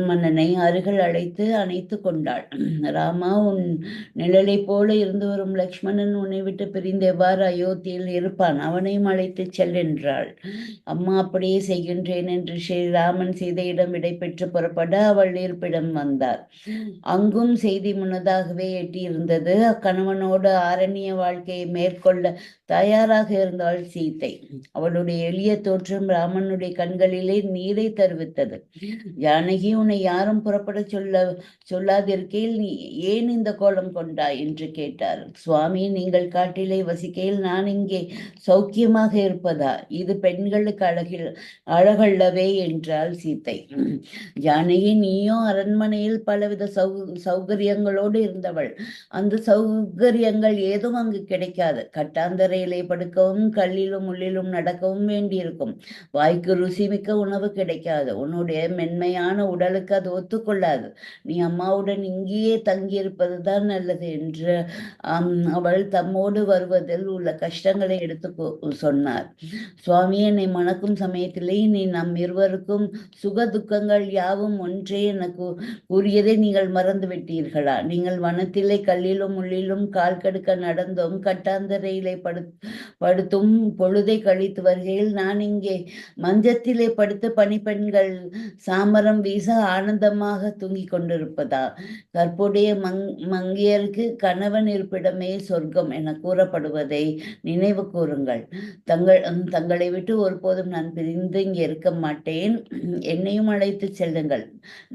மன்னனை அருகில் அணைத்து கொண்டாள். ராமா, உன் நிழலை போல இருந்து வரும் லக்ஷ்மணன் உன்னை விட்டு பிரிந்து எவ்வாறு அயோத்தியில் இருப்பான்? அவனையும் அழைத்து செல்லென்றாள். அம்மா, அப்படியே செய்கின்றேன் என்று ஸ்ரீராமன் சீதையிடம் விடை பெற்று புறப்பட அவள் இருப்பிடம் வந்தார். அங்கும் செய்தி முன்னதாகவே எட்டியிருந்தது. அக்கணவனோடு ஆரண்ய வாழ்க்கையை மேற்கொள்ள தயாராக இருந்தாள் சீதை. அவளுடைய எளிய தோற்றம் ராமனுடைய கண்களிலே நீரை தருவித்தது. ஜானகி, உன்னை யாரும் புறப்பட சொல்லாதிருக்கையில் நீ ஏன் இந்த கோலம் கொண்டாய் என்று கேட்டார். சுவாமி, நீங்கள் காட்டிலே வசிக்கையில் நான் இங்கே சௌக்கியமாக இருப்பதா? இது பெண்களுக்கு அழகல்லவே என்றாள் சீதை. ஜானகி, நீயும் அரண்மனையில் பலவித சௌகரியங்களோடு இருந்தவள். அந்த சௌகரியங்கள் ஏதும் அங்கு கிடைக்காது. கட்டாந்தரையிலே படுக்கவும் கல்லிலும் முள்ளிலும் நடக்கவும் வேண்டியிருக்கும். வாய்க்கு ருசிமிக்க உணவு கிடைக்காது. உன்னுடைய மென்மையான உடலுக்கு அது ஒத்துக்கொள்ளாது. நீ அம்மாவுடன் இங்கேயே தங்கியிருப்பதுதான் நல்லது என்று அவள் தம்மோடு வருவதில் உள்ள கஷ்டங்களை எடுத்து சொன்னார். சுவாமி, என்னை மணக்கும் சமயத்திலே நீ நம் இருவருக்கும் சுக துக்கங்கள் யாவும் ஒன்றே எனக்கு கூறியதை நீங்கள் மறந்து விட்டீர்களா? நீங்கள் வனத்திலே கல்லிலும் முள்ளிலும் கால் கடுக்க நடந்தோம், கட்டாந்தரையிலே படுத்தும் பொழுதை கழித்து வருகையில் நான் இங்கே மஞ்சத்திலே படுத்து பணிப்பெண்கள் சாமரம் வீச ஆனந்தமாக தூங்கிக் கொண்டிருப்பதா? கற்புடைய மங்கையருக்கு கணவன் இருப்பிடமே சொர்க்கம் என கூறப்படுவதை நினைவு கூறுங்கள். தங்களை விட்டு ஒருபோதும் நான் பிரிந்து இங்கே இருக்க மாட்டேன். என்னையும் அழைத்து செல்லுங்கள்.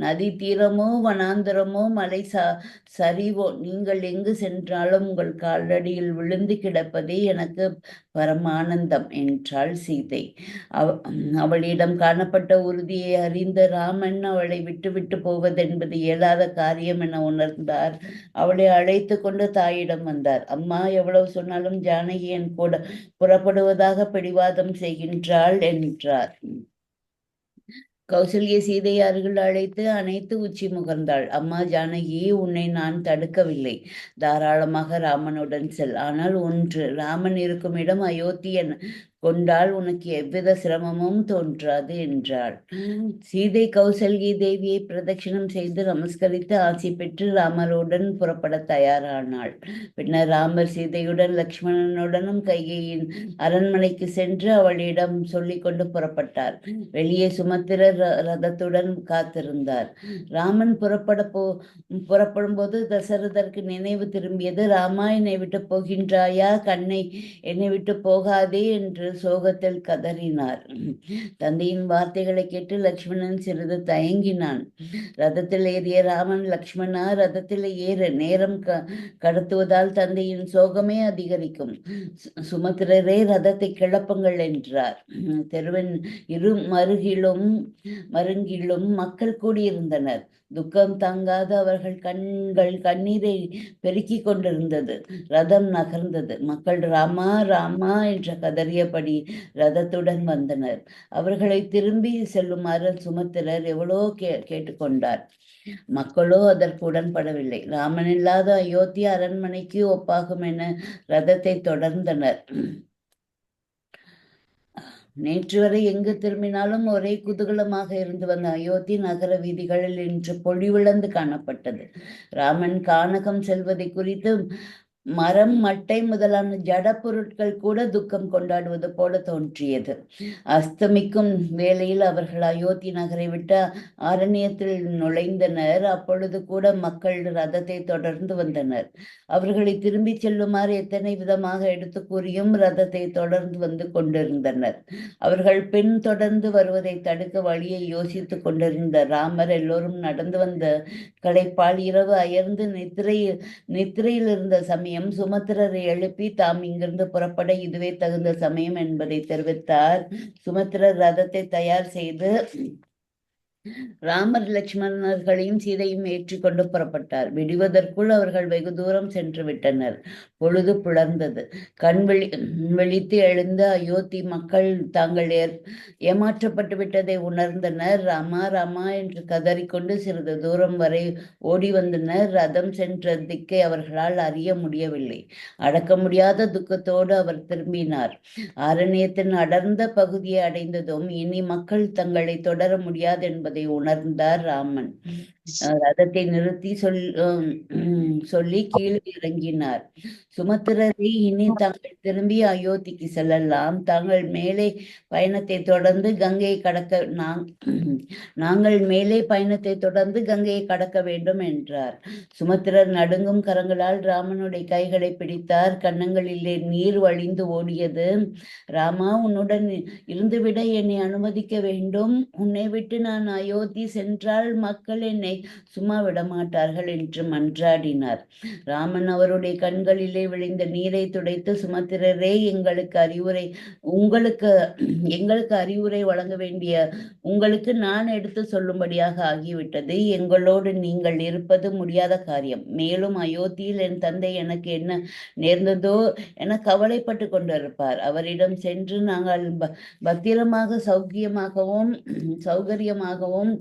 நதி தீரமோ வனாந்தரமோ மலை சரிவோ நீங்கள் எங்கு சென்றாலும் உங்கள் காலடியில் விழுந்து கிடப்பதே எனக்கு பரமானந்தம் என்றாள் சீதை. அவளிடம் காணப்பட்ட உறுதியை அறிந்த ராமன் அவளை விட்டு போவதென்பது இயலாத காரியம் என உணர்ந்தார். அவளை அழைத்து கொண்டு தாயிடம் வந்தார். அம்மா, எவ்வளவு சொன்னாலும் ஜானகி என் கூட புறப்படுவதாக பிடிவாதம் செய்கின்றாள் என்றார். கௌசல்ய சீதையை அருகில் அழைத்து அனைத்து உச்சி முகர்ந்தாள். அம்மா ஜானகி, உன்னை நான் தடுக்கவில்லை. தாராளமாக ராமனுடன் செல். ஆனால் ஒன்று, ராமன் இருக்கும் இடம் அயோத்தியன் கொண்டால் உனக்கு எவ்வித சிரமமும் தோன்றாது என்றாள். சீதை கௌசல்ய தேவியை பிரதட்சிணம் செய்து நமஸ்கரித்து ஆசி பெற்று ராமருடன் புறப்பட தயாரானாள். பின்னர் ராமர் சீதையுடன் லக்ஷ்மணனுடனும் கைகையின் அரண்மனைக்கு சென்று அவளிடம் சொல்லிக் கொண்டு புறப்பட்டார். வெளியே சுமத்திரர் ரதத்துடன் காத்திருந்தார். ராமன் புறப்படும் போது தசரதற்கு நினைவு திரும்பியது. ராமா, என்னை விட்டு போகின்றாயா? என்னை விட்டு போகாதே என்று சோகத்தில் கதறினார். தந்தையின் வார்த்தைகளை கேட்டு லக்ஷ்மணன் சிறிது தயங்கினான். ரதத்தில் ஏறிய ராமன், லக்ஷ்மணா, ரதத்தில் ஏறு, நேரம் கடத்துவதால் தந்தையின் சோகமே அதிகரிக்கும். சுமத்திரரே, ரதத்தை கிளப்புங்கள் என்றார். தெருவின் இரு மருங்கிலும் மக்கள் கூடியிருந்தனர். துக்கம் தாங்காத அவர்கள் கண்ணீரை பெருக்கிக் கொண்டிருந்தது. ரதம் நகர்ந்தது. மக்கள் ராமா ராமா என்ற கதறியபடி ரதத்துடன் வந்தனர். அவர்களை திரும்பி செல்லுமாறு சுமத்திரர் எவ்வளோ கேட்டுக்கொண்டார். மக்களோ அதற்கு உடன்படவில்லை. ராமன் இல்லாத அயோத்தி அரண்மனைக்கு ஒப்பாகும் என ரதத்தை தொடர்ந்தனர். நேற்று வரை எங்கு திரும்பினாலும் ஒரே குதூகலமாக இருந்து வந்த அயோத்தி நகர வீதிகளில் இன்று பொழிவிழந்து காணப்பட்டது. ராமன் கானகம் செல்வதை குறித்து மரம், மட்டை முதலான ஜட பொருட்கள் கூட துக்கம் கொண்டாடுவது போல தோன்றியது. அஸ்தமிக்கும் வேளையில் அவர்கள் அயோத்தி நகரை விட்டு அரண்யத்தில் நுழைந்தனர். அப்பொழுது கூட மக்கள் ரதத்தை தொடர்ந்து வந்தனர். அவர்களை திரும்பி செல்லுமாறு எத்தனை விதமாக எடுத்து கூறியும் ரதத்தை தொடர்ந்து வந்து கொண்டிருந்தனர். அவர்கள் பின் தொடர்ந்து வருவதை தடுக்க வழியை யோசித்து கொண்டிருந்த ராமர் எல்லோரும் நடந்து வந்த களைப்பால் இரவு அயர்ந்து நித்திரையில் இருந்த சமயம் சுமத்திரரை எழுப்பி தாம் இங்கிருந்து புறப்பட இதுவே தகுந்த சமயம் என்பதை தெரிவித்தார். சுமத்திரர் ரதத்தை தயார் செய்து ராமர் லட்சுமணர்களையும் சீதையும் ஏற்றிக்கொண்டு புறப்பட்டார். விடுவதற்குள் அவர்கள் வெகு தூரம் சென்று விட்டனர். பொழுது புலர்ந்தது. விழித்து எழுந்த அயோத்தி மக்கள் தாங்கள் ஏமாற்றப்பட்டு விட்டதை உணர்ந்தனர். ராமா ராமா என்று கதறிக்கொண்டு சிறிது தூரம் வரை ஓடி வந்தனர். ரதம் சென்ற திக்கை அவர்களால் அறிய முடியவில்லை. அடக்க முடியாத துக்கத்தோடு அவர் திரும்பினார். அரண்யத்தின் அடர்ந்த பகுதியை அடைந்ததும் இனி மக்கள் தங்களை தொடர முடியாது என்பதை உணர்ந்தார் ராமன். ரதத்தை நிறுத்தி சொல்லி கீழே இறங்கினார். சுமத்திரரை, இனி தாங்கள் திரும்பி அயோத்திக்கு செல்லலாம். தாங்கள் மேலே பயணத்தை தொடர்ந்து கங்கையை நாங்கள் மேலே பயணத்தை தொடர்ந்து கங்கையை கடக்க வேண்டும் என்றார். சுமத்திரர் நடுங்கும் கரங்களால் ராமனுடைய கைகளை பிடித்தார். கன்னங்களிலே நீர் வழிந்து ஓடியது. ராமா, உன்னுடன் இருந்துவிட என்னை அனுமதிக்க வேண்டும். உன்னை விட்டு நான் அயோத்தி சென்றால் மக்கள் என்னை சும்மா விடமாட்டார்கள் என்று மன்றாடினார். ராமன் அவருடைய கண்களிலே விழுந்த நீரை துடைத்து, சுமத்திரரே, எங்களுக்கு அறிவுரை வழங்க வேண்டிய உங்களுக்கு நான் எடுத்து சொல்லும்படியாக ஆகிவிட்டது. எங்களோடு நீங்கள் இருப்பது முடியாத காரியம். மேலும் அயோத்தியில் என் தந்தை எனக்கு என்ன நேர்ந்ததோ என கவலைப்பட்டு கொண்டிருப்பார். அவரிடம் சென்று நாங்கள் பத்திரமாக சௌகரியமாகவும் சுகமாகவும்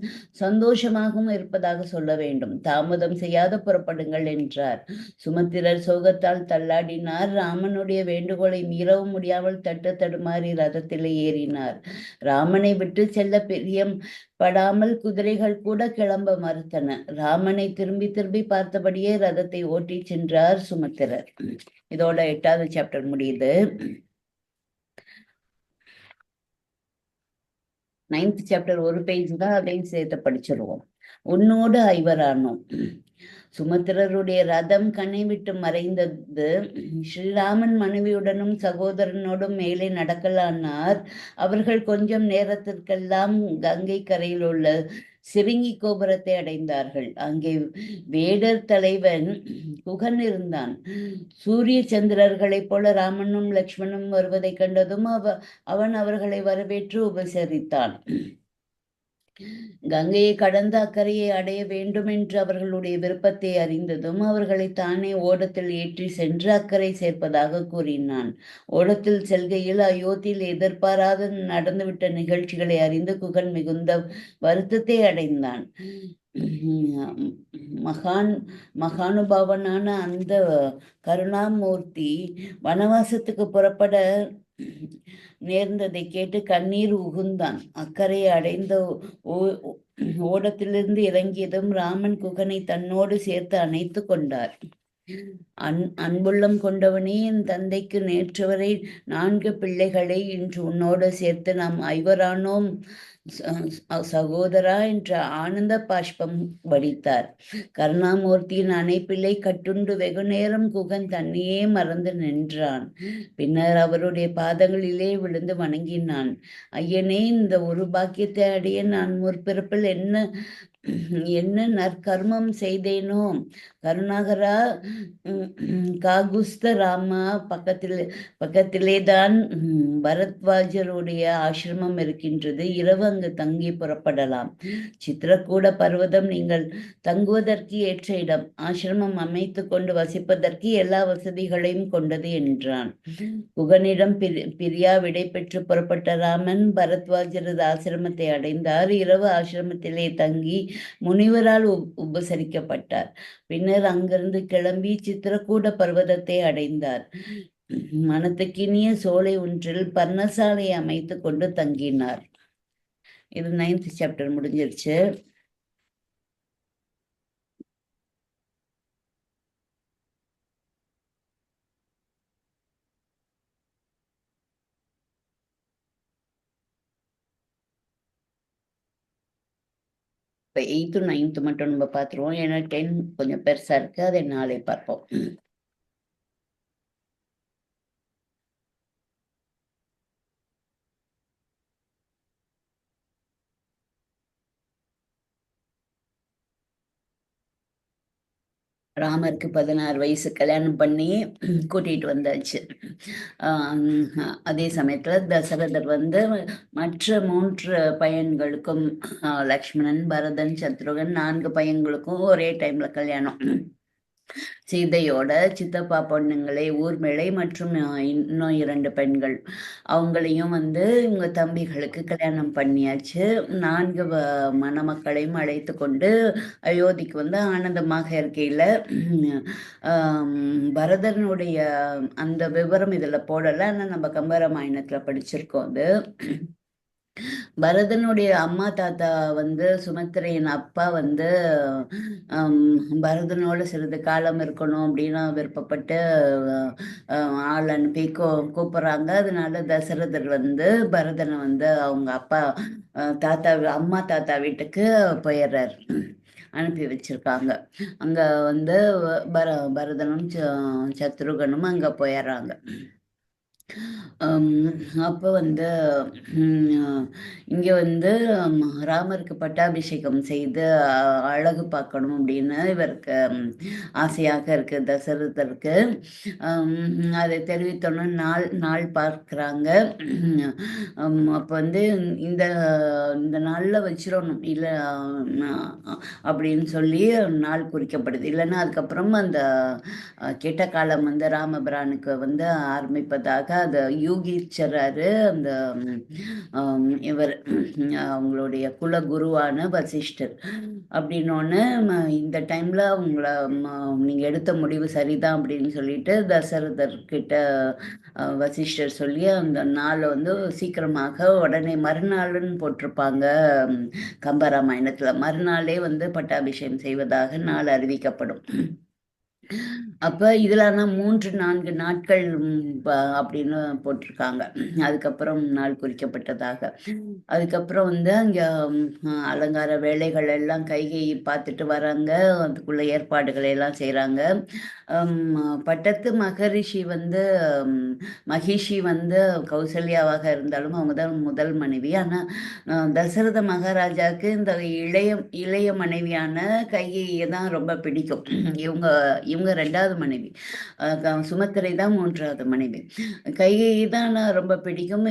சந்தோஷமாகவும் இருப்பதாக சொல்ல வேண்டும். தாமதம் செய்யாத புறப்படுங்கள் என்றார். சுமத்திரர் சோகத்தால் தள்ளாடினார். ராமனுடைய வேண்டுகோளை மீறவும் முடியாமல் தட்டு தடுமாறி ரதத்திலே ஏறினார். ராமனை விட்டு செல்ல பிரியம் படாமல் குதிரைகள் கூட கிளம்ப மறுத்தன. ராமனை திரும்பி திரும்பி பார்த்தபடியே ரதத்தை ஓட்டி சென்றார் சுமத்திரர். இதோட 8வது சாப்டர் முடியுது. 9th சாப்டர் ஒரு பேஜ் தான், அதையும் சேர்த்து படிச்சிருவோம். உன்னோடு ஐவரானோம். சுமத்திரருடைய ரதம் கண்ணை விட்டு மறைந்தது. ஸ்ரீராமன் மனைவியுடனும் சகோதரனோடும் மேலே நடக்கலானார். அவர்கள் கொஞ்சம் நேரத்திற்கெல்லாம் கங்கை கரையில் உள்ள சிறுங்கி கோபுரத்தை அடைந்தார்கள். அங்கே வேடர் தலைவன் குகன் இருந்தான். சூரிய சந்திரர்களைப் போல ராமனும் லக்ஷ்மணும் வருவதை கண்டதும் அவன் அவர்களை வரவேற்று உபசரித்தான். கங்கையை கடந்த அக்கறையை அடைய வேண்டும் என்று அவர்களுடைய விருப்பத்தை அறிந்ததும் அவர்களை தானே ஓடத்தில் ஏற்றி சென்று அக்கறை சேர்ப்பதாக கூறினான். ஓடத்தில் செல்கையில் அயோத்தியில் எதிர்பாராத நடந்துவிட்ட நிகழ்ச்சிகளை அறிந்து குகன் மிகுந்த வருத்தத்தை அடைந்தான். மகானுபாவனான அந்த கருணாமூர்த்தி வனவாசத்துக்கு புறப்பட நேர்ந்ததை கேட்டு கண்ணீர் உகுந்தான். அக்கறையை அடைந்த ஓடத்திலிருந்து இறங்கியதும் ராமன் குகனை தன்னோடு சேர்த்து அணைத்து கொண்டார். அன்புள்ளம் கொண்டவனே, என் தந்தைக்கு நேற்றுவரை 4 பிள்ளைகளை இன்று உன்னோடு சேர்த்து நாம் ஐவரானோம் சகோதரா என்ற ஆனந்த பாஷ்பம் வடித்தார். கருணாமூர்த்தியின் அணைப்பிள்ளை கட்டுண்டு வெகு நேரம் குகன் தன்னையே மறந்து நின்றான். பின்னர் அவருடைய பாதங்களிலே விழுந்து வணங்கினான். ஐயனே, இந்த ஒரு பாக்கியத்தை அடைய நான் முற்பிறப்பில் என்ன நற்கர்மம் செய்தேனோ? கருணாகரா, காகுஸ்த ராமா பக்கத்திலேதான் பரத்வாஜருடைய ஆசிரமம் இருக்கின்றது. இரவு அங்கு தங்கி புறப்படலாம். சித்திரக்கூட பர்வதம் நீங்கள் தங்குவதற்கு ஏற்ற இடம். ஆசிரமம் அமைத்து கொண்டு வசிப்பதற்கு எல்லா வசதிகளையும் கொண்டது என்றான். குகனிடம் பிரியா விடை பெற்று புறப்பட்ட ராமன் பரத்வாஜரது ஆசிரமத்தை அடைந்தார். இரவு ஆசிரமத்திலே தங்கி முனிவரால் உபசரிக்கப்பட்டார். பின்னர் அங்கிருந்து கிளம்பி சித்திரக்கூட பர்வதத்தை அடைந்தார். மனத்துக்கினிய சோலை ஒன்றில் பர்ணசாலை அமைத்து கொண்டு தங்கினார். இது 9th சாப்டர் முடிஞ்சிருச்சு. இப்போ 8th 9th மட்டும் நம்ம பார்த்துருவோம். ஏன்னா 10 கொஞ்சம் பெருசா இருக்கு, அதை நாளை பார்ப்போம். ராமருக்கு 16 வயசு கல்யாணம் பண்ணி கூட்டிகிட்டு வந்தாச்சு. அதே சமயத்தில் தசரதர் மற்ற 3 பையன்களுக்கும், லக்ஷ்மணன், பரதன், சத்ருகன் 4 பையன்களுக்கும் ஒரே டைமில் கல்யாணம். சீதையோட சித்தப்பா பொண்ணுங்களை ஊர்மிளை மற்றும் இன்னும் 2 பெண்கள் அவங்களையும் இவங்க தம்பிகளுக்கு கல்யாணம் பண்ணியாச்சு. 4 மணமக்களையும் அழைத்து கொண்டு அயோத்திக்கு ஆனந்தமாக இருக்கையில் பரதனுடைய அந்த விவரம் இதில் போடலை. ஆனால் நம்ம கம்பராமாயணத்தில் படிச்சிருக்கோம். அது பரதனுடைய அம்மா தாத்தா சுமத்திரையின் அப்பா பரதனோட சிறிது காலம் இருக்கணும் அப்படின்னு விருப்பப்பட்டு ஆள் அனுப்பி கூப்பிட்றாங்க. அதனால தசரதர் பரதனை அவங்க அப்பா அம்மா தாத்தா வீட்டுக்கு போயிடுறார், அனுப்பி வச்சிருக்காங்க. அங்க பரதனும் சத்ருகனும் அங்க போயிடுறாங்க. அப்போ இங்கே ராமருக்கு பட்டாபிஷேகம் செய்து அழகு பார்க்கணும் அப்படின்னு இவருக்கு ஆசையாக இருக்கு தசரதருக்கு. அதை தெரிவித்தோன்னு நாள் பார்க்குறாங்க. அப்போ இந்த இந்த நாளில் வச்சிடணும் இல்லை அப்படின்னு சொல்லி நாள் குறிக்கப்படுது. இல்லைன்னா அதுக்கப்புறம் அந்த கெட்ட காலம் ராமபிரானுக்கு ஆரம்பிப்பதாக அதை யூகிச்சராரு அந்த இவர் அவங்களுடைய குல குருவான வசிஷ்டர். அப்படின்னோடனே இந்த டைமில் அவங்கள நீங்கள் எடுத்த முடிவு சரிதான் அப்படின்னு சொல்லிட்டு தசரதர்கிட்ட வசிஷ்டர் சொல்லி அந்த நாளை வந்து சீக்கிரமாக உடனே மறுநாள்னு போட்டிருப்பாங்க. கம்பராமாயணத்தில் மறுநாளே வந்து பட்டாபிஷேகம் செய்வதாக நாள் அறிவிக்கப்படும். அப்போ இதில் ஆனால் 3-4 நாட்கள் அப்படின்னு போட்டிருக்காங்க. அதுக்கப்புறம் நாள் குறிக்கப்பட்டதாக. அதுக்கப்புறம் வந்து அங்கே அலங்கார வேலைகள் எல்லாம் கைகை பார்த்துட்டு வராங்க. அதுக்குள்ள ஏற்பாடுகளை எல்லாம் செய்கிறாங்க. பட்டத்து மகரிஷி வந்து மகிஷி வந்து கௌசல்யாவாக இருந்தாலும் அவங்க தான் முதல் மனைவி. ஆனால் தசரத மகாராஜாவுக்கு இந்த இளைய மனைவியான கைகையை தான் ரொம்ப பிடிக்கும். இவங்க 2வது மனைவி, சுமத்திரை தான் 3வது மனைவி. கைகையை தான் ரொம்ப பிடிக்கும்.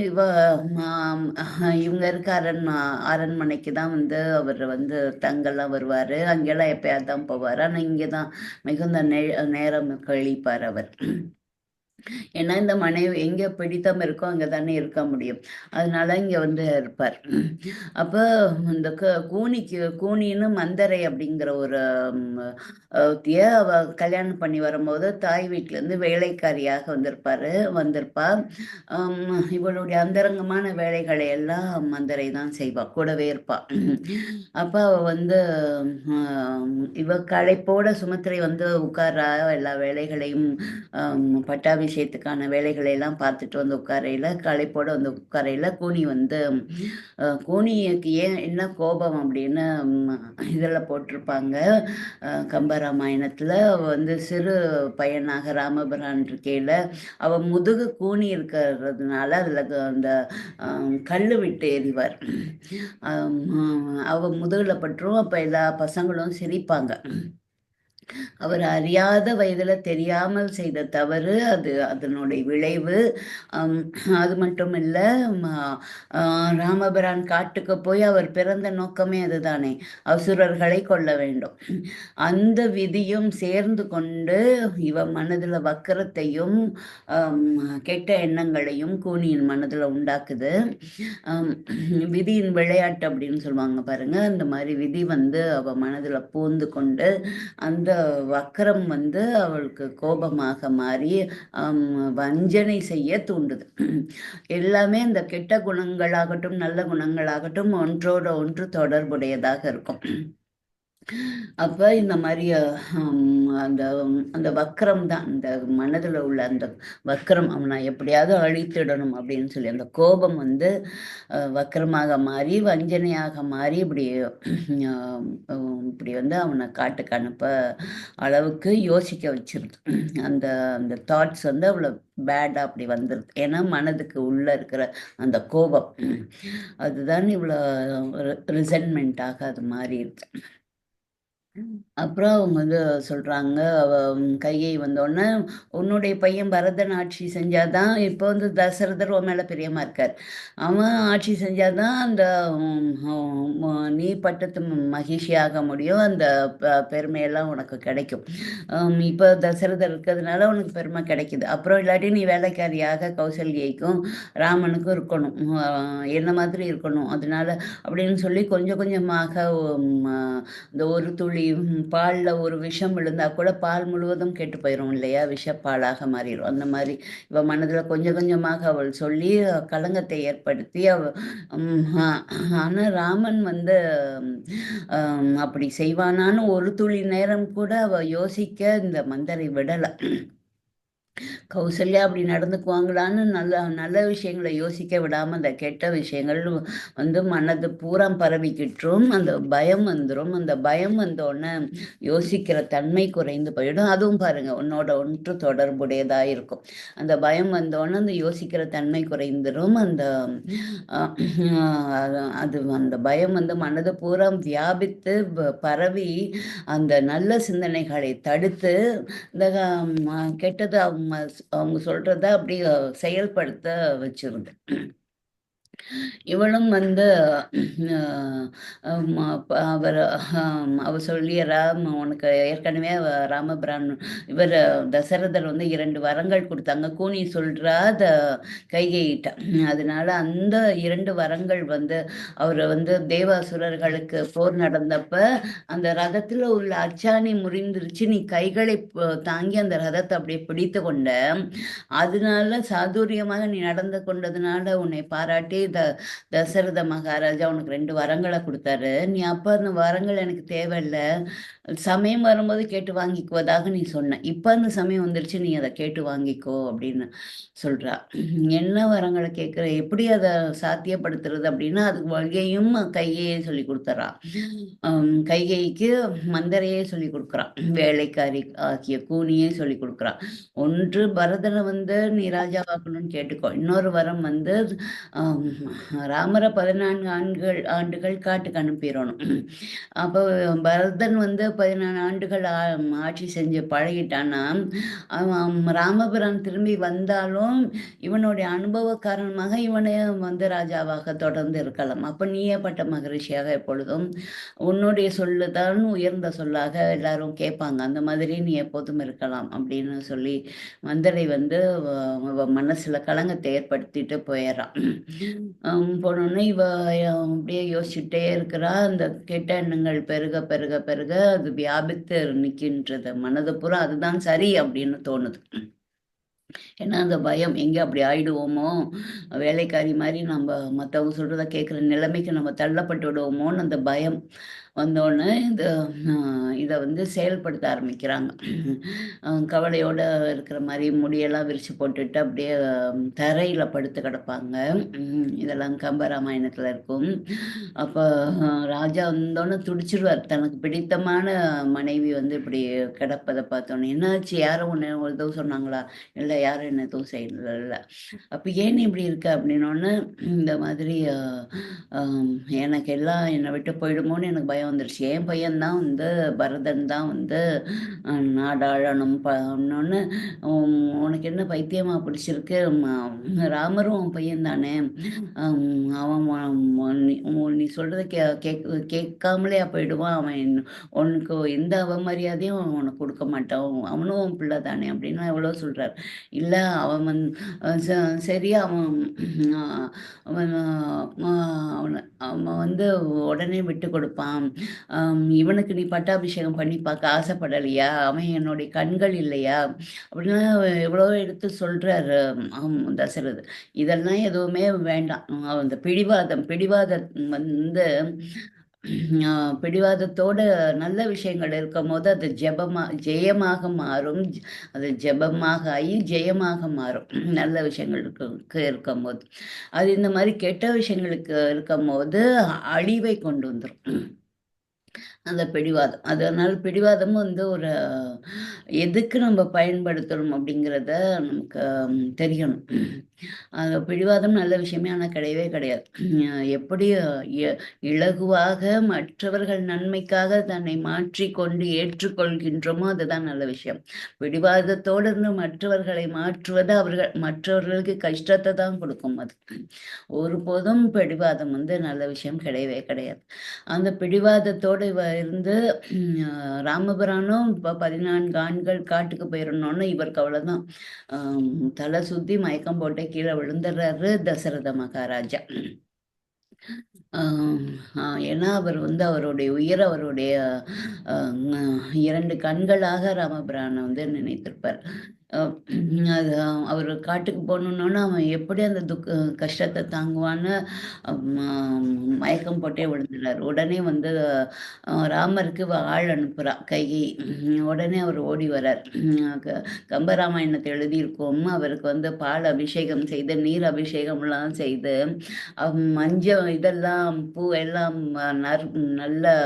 இவங்க இருக்க அரண்மனைக்கு தான் வந்து அவர் வந்து தங்கெல்லாம் வருவார். அங்கெல்லாம் எப்பயாவது தான் போவார். ஆனால் இங்கே தான் மிகுந்த நேரம் கழிப்பார் அவர். ஏன்னா இந்த மனைவி எங்கே பிடித்தம் இருக்கோ அங்கே தானே இருக்க முடியும். அதனால இங்கே வந்து இருப்பார். அப்போ இந்த கூனின்னு மந்தரை அப்படிங்கிற ஒரு அவ கல்யாணம் பண்ணி வரும்போது தாய் வீட்டிலேருந்து வேலைக்காரியாக வந்திருப்பா. இவளுடைய அந்தரங்கமான வேலைகளை எல்லாம் மந்தரை தான் செய்வா, கூடவே இருப்பா. அப்போ அவ வந்து இவ களைப்போட சுமத்திரை வந்து உட்காரா, எல்லா வேலைகளையும் பட்டாபிஷேகத்துக்கான வேலைகளை எல்லாம் பார்த்துட்டு வந்து உட்காரையில், களைப்போட வந்து உட்காரையில் கூனிக்கு ஏன் என்ன கோபம் அப்படின்னு இதில் போட்டிருப்பாங்க கம்பராமாயணத்தில். வந்து சிறு பையனாக ராமபிரான் இருக்கையில் அவள் முதுகு கூனி இருக்கிறதுனால அதில் அந்த கல் விட்டு எறிவார். அவள் முதுகில் பற்றும். அப்போ எல்லா பசங்களும் சிரிப்பாங்க. அவர் அறியாத வயதில் தெரியாமல் செய்த தவறு அது, அதனுடைய விளைவு. அது மட்டும் இல்லை, ராமபிரான் காட்டுக்கு போய் அவர் பிறந்த நோக்கமே அதுதானே, அசுரர்களை கொல்ல வேண்டும். அந்த விதியும் சேர்ந்து கொண்டு இவ மனதில் வக்கரத்தையும் கெட்ட எண்ணங்களையும் கூனியின் மனதில் உண்டாக்குது. விதியின் விளையாட்டு அப்படின்னு சொல்லுவாங்க பாருங்க, அந்த மாதிரி விதி வந்து அவ மனதில் பூந்து கொண்டு அந்த வக்கரம் வந்து அவளுக்கு கோபமாக மாறி வஞ்சனை செய்ய தூண்டுது. எல்லாமே இந்த கெட்ட குணங்களாகட்டும் நல்ல குணங்களாகட்டும் ஒன்றோட ஒன்று தொடர்புடையதாக இருக்கும். அப்போ இந்த மாதிரி அந்த அந்த வக்கரம் தான், இந்த மனதில் உள்ள அந்த வக்கரம் அவனை எப்படியாவது அழித்திடணும் அப்படின்னு சொல்லி அந்த கோபம் வந்து வக்கரமாக மாறி வஞ்சனையாக மாறி இப்படி வந்து அவனை காட்டுக்கு அனுப்ப அளவுக்கு யோசிக்க வச்சிருது. அந்த அந்த தாட்ஸ் வந்து அவ்வளோ பேடாக அப்படி வந்துடுது. ஏன்னா மனதுக்கு உள்ளே இருக்கிற அந்த கோபம் அதுதான் இவ்வளோ ரிசன்மெண்ட்டாக அது மாறி இருக்கு. அப்புறம் அவங்க வந்து சொல்கிறாங்க, கையை வந்தோடனே உன்னுடைய பையன் பரதன் ஆட்சி செஞ்சாதான் இப்போ வந்து தசரதர் உன் மேலே பிரியமாக இருக்கார். அவன் ஆட்சி செஞ்சாதான் அந்த நீ பட்டத்து மகிழ்ச்சியாக முடியும், அந்த பெருமையெல்லாம் உனக்கு கிடைக்கும். இப்போ தசரதர் இருக்கிறதுனால உனக்கு பெருமை கிடைக்குது. அப்புறம் இல்லாட்டி நீ வேலைக்காரியாக கௌசல்யைக்கும் ராமனுக்கும் இருக்கணும், என்ன மாதிரி இருக்கணும். அதனால அப்படின்னு சொல்லி கொஞ்சம் கொஞ்சமாக இந்த ஒரு துளி பாலில் ஒரு விஷம் விழுந்தால் கூட பால் முழுவதும் கெட்டு போயிடும் இல்லையா, விஷப்பாலாக மாறிடும். அந்த மாதிரி இவள் மனதில் கொஞ்சம் கொஞ்சமாக அவள் சொல்லி களங்கத்தை ஏற்படுத்தி ஆனால் ராமன் வந்து அப்படி செய்வானான்னு ஒரு துளி நேரம் கூட அவள் யோசிக்க இந்த மந்தரை விடலை. கௌசல்யா அப்படி நடந்துக்குவாங்களான்னு நல்ல விஷயங்களை யோசிக்க விடாமல் அந்த கெட்ட விஷயங்கள் வந்து மனது பூரா பரவிக்கிட்டும் அந்த பயம் வந்துடும். அந்த பயம் வந்தோடனே யோசிக்கிற தன்மை குறைந்து போயிடும். அதுவும் பாருங்கள் உன்னோட ஒன்று தொடர்புடையதாக இருக்கும். அந்த பயம் வந்தோடனே அந்த யோசிக்கிற தன்மை குறைந்துடும். அந்த அந்த பயம் வந்து மனது பூரா வியாபித்து பரவி அந்த நல்ல சிந்தனைகளை தடுத்து இந்த கெட்டது அவங்க சொல்கிறத அப்படி செயல்படுத்த வச்சிருது. இவளும் வந்து அவர் அவர் சொல்லியறா, உனக்கு ஏற்கனவே ராமபிரான் இவர் தசரதர் வந்து 2 வரங்கள் கொடுத்தாங்க, கூனி சொல்றா கைகேயிட்ட. அதனால அந்த 2 வரங்கள் வந்து அவர் வந்து தேவாசுரர்களுக்கு போர் நடந்தப்ப அந்த ரதத்துல உள்ள அச்சாணி முறிந்துருச்சு, நீ கைகளை தாங்கி அந்த ரதத்தை அப்படியே பிடித்து கொண்ட, அதனால சாதுரியமாக நீ நடந்து கொண்டதுனால உன்னை பாராட்டி தசரத மகாராஜா உனக்கு 2 வரங்களை கொடுத்தாரு. நீ அப்ப அந்த வரங்கள் எனக்கு தேவையில்லை, சமயம் வரும்போது கேட்டு வாங்கிக்குவதாக நீ சொன்ன, இப்ப அந்த சமயம் வந்துருச்சு, நீ அதை கேட்டு வாங்கிக்கோ அப்படின்னு சொல்றா. என்ன வரங்களை கேட்குற, எப்படி அதை சாத்தியப்படுத்துறது அப்படின்னா அதுக்கு வழியையும் கையையே சொல்லி கொடுத்துறா. கைகைக்கு மந்தரையே சொல்லி கொடுக்குறான், வேலைக்காரி ஆகிய கூனியே சொல்லி கொடுக்குறான். ஒன்று பரதனை வந்து நீ ராஜாவாக்கணும்னு கேட்டுக்கோ, இன்னொரு வரம் வந்து ஆம், ராமரை 14 ஆண்டுகள் காட்டுக்கு அனுப்பிடணும். அப்போ பரதன் வந்து 14 ஆண்டுகள் ஆட்சி செஞ்சு பழகிட்டான்னா அவன் ராமபுரம் திரும்பி வந்தாலும் இவனுடைய அனுபவ காரணமாக இவனே வந்து ராஜாவாக தொடர்ந்து இருக்கலாம். அப்போ நீயே பட்ட மகரிஷியாக எப்பொழுதும் உன்னுடைய சொல்லுதான் உயர்ந்த சொல்லாக எல்லாரும் கேட்பாங்க, அந்த மாதிரி நீ எப்போதும் இருக்கலாம் அப்படின்னு சொல்லி மந்தரை வந்து மனசுல கலங்கத்தை ஏற்படுத்திட்டு போயிடறான். போனோடனே இவ அப்படியே யோசிச்சுட்டே இருக்கிறா. அந்த கெட்ட எண்ணங்கள் பெருக பெருக பெருக அது வியாபித்து நிற்கின்றது மனது பூரா. அதுதான் சரி அப்படின்னு தோணுது. ஏன்னா அந்த பயம், எங்கே அப்படி ஆயிடுவோமோ, வேலைக்காரி மாதிரி நம்ம மற்றவங்க சொல்கிறத கேட்குற நிலைமைக்கு நம்ம தள்ளப்பட்டு விடுவோமோன்னு அந்த பயம் வந்தோடனே இதை வந்து செயல்படுத்த ஆரம்பிக்கிறாங்க. கவலையோடு இருக்கிற மாதிரி முடியெல்லாம் விரித்து போட்டுட்டு அப்படியே தரையில் படுத்து கிடப்பாங்க. இதெல்லாம் கம்பராமாயணத்தில் இருக்கும். அப்போ ராஜா வந்தோடனே துடிச்சிருவார், தனக்கு பிடித்தமான மனைவி வந்து இப்படி கிடப்பதை பார்த்தோன்னே. என்னாச்சு, யாரும் ஒன்று எதுவும் சொன்னாங்களா? இல்லை, யாரும் என்ன எதுவும் செய்யல. அப்போ ஏன் இப்படி இருக்க அப்படின்னோடனே, இந்த மாதிரி எனக்கு எல்லாம் என்னை விட்டு போயிடுமோன்னு எனக்கு பயம் வந்துருச்சு. என் பையன்தான் வந்து பரதன் தான் வந்து நாடாளணும் பண்ணோன்னு, உனக்கு என்ன பைத்தியமா பிடிச்சிருக்கு, ராமரும் உன் பையன் தானே, அவன் நீ சொல்றத கேட்காமலே போயிடுவான், அவன் உனக்கு எந்த அவமரியாதையும் உனக்கு கொடுக்க மாட்டான், அவனும் உன் பிள்ளை தானே அப்படின்னு எவ்வளோ சொல்றார். இல்லை, அவன் சரி, அவன் அவன் அவன் வந்து உடனே விட்டு கொடுப்பான், இவனுக்கு நீ பட்டாபிஷேகம் பண்ணி பார்க்க ஆசைப்படலையா, அவன் என்னுடைய கண்கள் இல்லையா அப்படின்னா எவ்வளோ எடுத்து சொல்றாரு தசரது. இதெல்லாம் எதுவுமே வேண்டாம். அந்த பிடிவாதம் வந்து பிடிவாதத்தோட நல்ல விஷயங்கள் இருக்கும் போது அது ஜெயமாக மாறும். அது ஜெபமாக ஆகி ஜெயமாக மாறும் நல்ல விஷயங்களுக்கு இருக்கும் போது. அது இந்த மாதிரி கெட்ட விஷயங்களுக்கு இருக்கும் போது அழிவை கொண்டு வந்துடும் அந்த பிடிவாதம். அதனால் பிடிவாதமும் வந்து ஒரு எதுக்கு நம்ம பயன்படுத்தணும் அப்படிங்கிறத நமக்கு தெரியணும். அந்த பிடிவாதம் நல்ல விஷயமே, ஆனால் கிடையவே கிடையாது. எப்படி இலகுவாக மற்றவர்கள் நன்மைக்காக தன்னை மாற்றிக்கொண்டு ஏற்றுக்கொள்கின்றோமோ அதுதான் நல்ல விஷயம். பிடிவாதத்தோடு இருந்து மற்றவர்களை மாற்றுவது மற்றவர்களுக்கு கஷ்டத்தை தான் கொடுக்கும். அது ஒருபோதும் பிடிவாதம் வந்து நல்ல விஷயம் கிடையவே கிடையாது. அந்த பிடிவாதத்தோடு இருந்து ராமபிரானும் இப்போ 14 ஆண்கள் காட்டுக்கு போயிடணும்னு இவருக்கு அவ்வளோதான், தலை சுற்றி மயக்கம் போட்டு கீழே விழுந்துடுறாரு தசரத மகாராஜா. ஏன்னா அவர் வந்து அவருடைய உயிர் அவருடைய 2 கண்களாக ராமபிரானை வந்து நினைத்திருப்பார். அது அவர் காட்டுக்கு போகணுன்னோன்னு அவன் எப்படி அந்த கஷ்டத்தை தாங்குவான்னு மயக்கம் போட்டே விழுந்துடுறார். உடனே வந்து ராமருக்கு ஆள் அனுப்புகிறா கைகை. உடனே அவர் ஓடி வரார். கம்பராமாயணத்தை எழுதியிருக்கோம், அவருக்கு வந்து பால் அபிஷேகம் செய்து நீர் அபிஷேகம்லாம் செய்து மஞ்சள் இதெல்லாம் பூ எல்லாம் நல்ல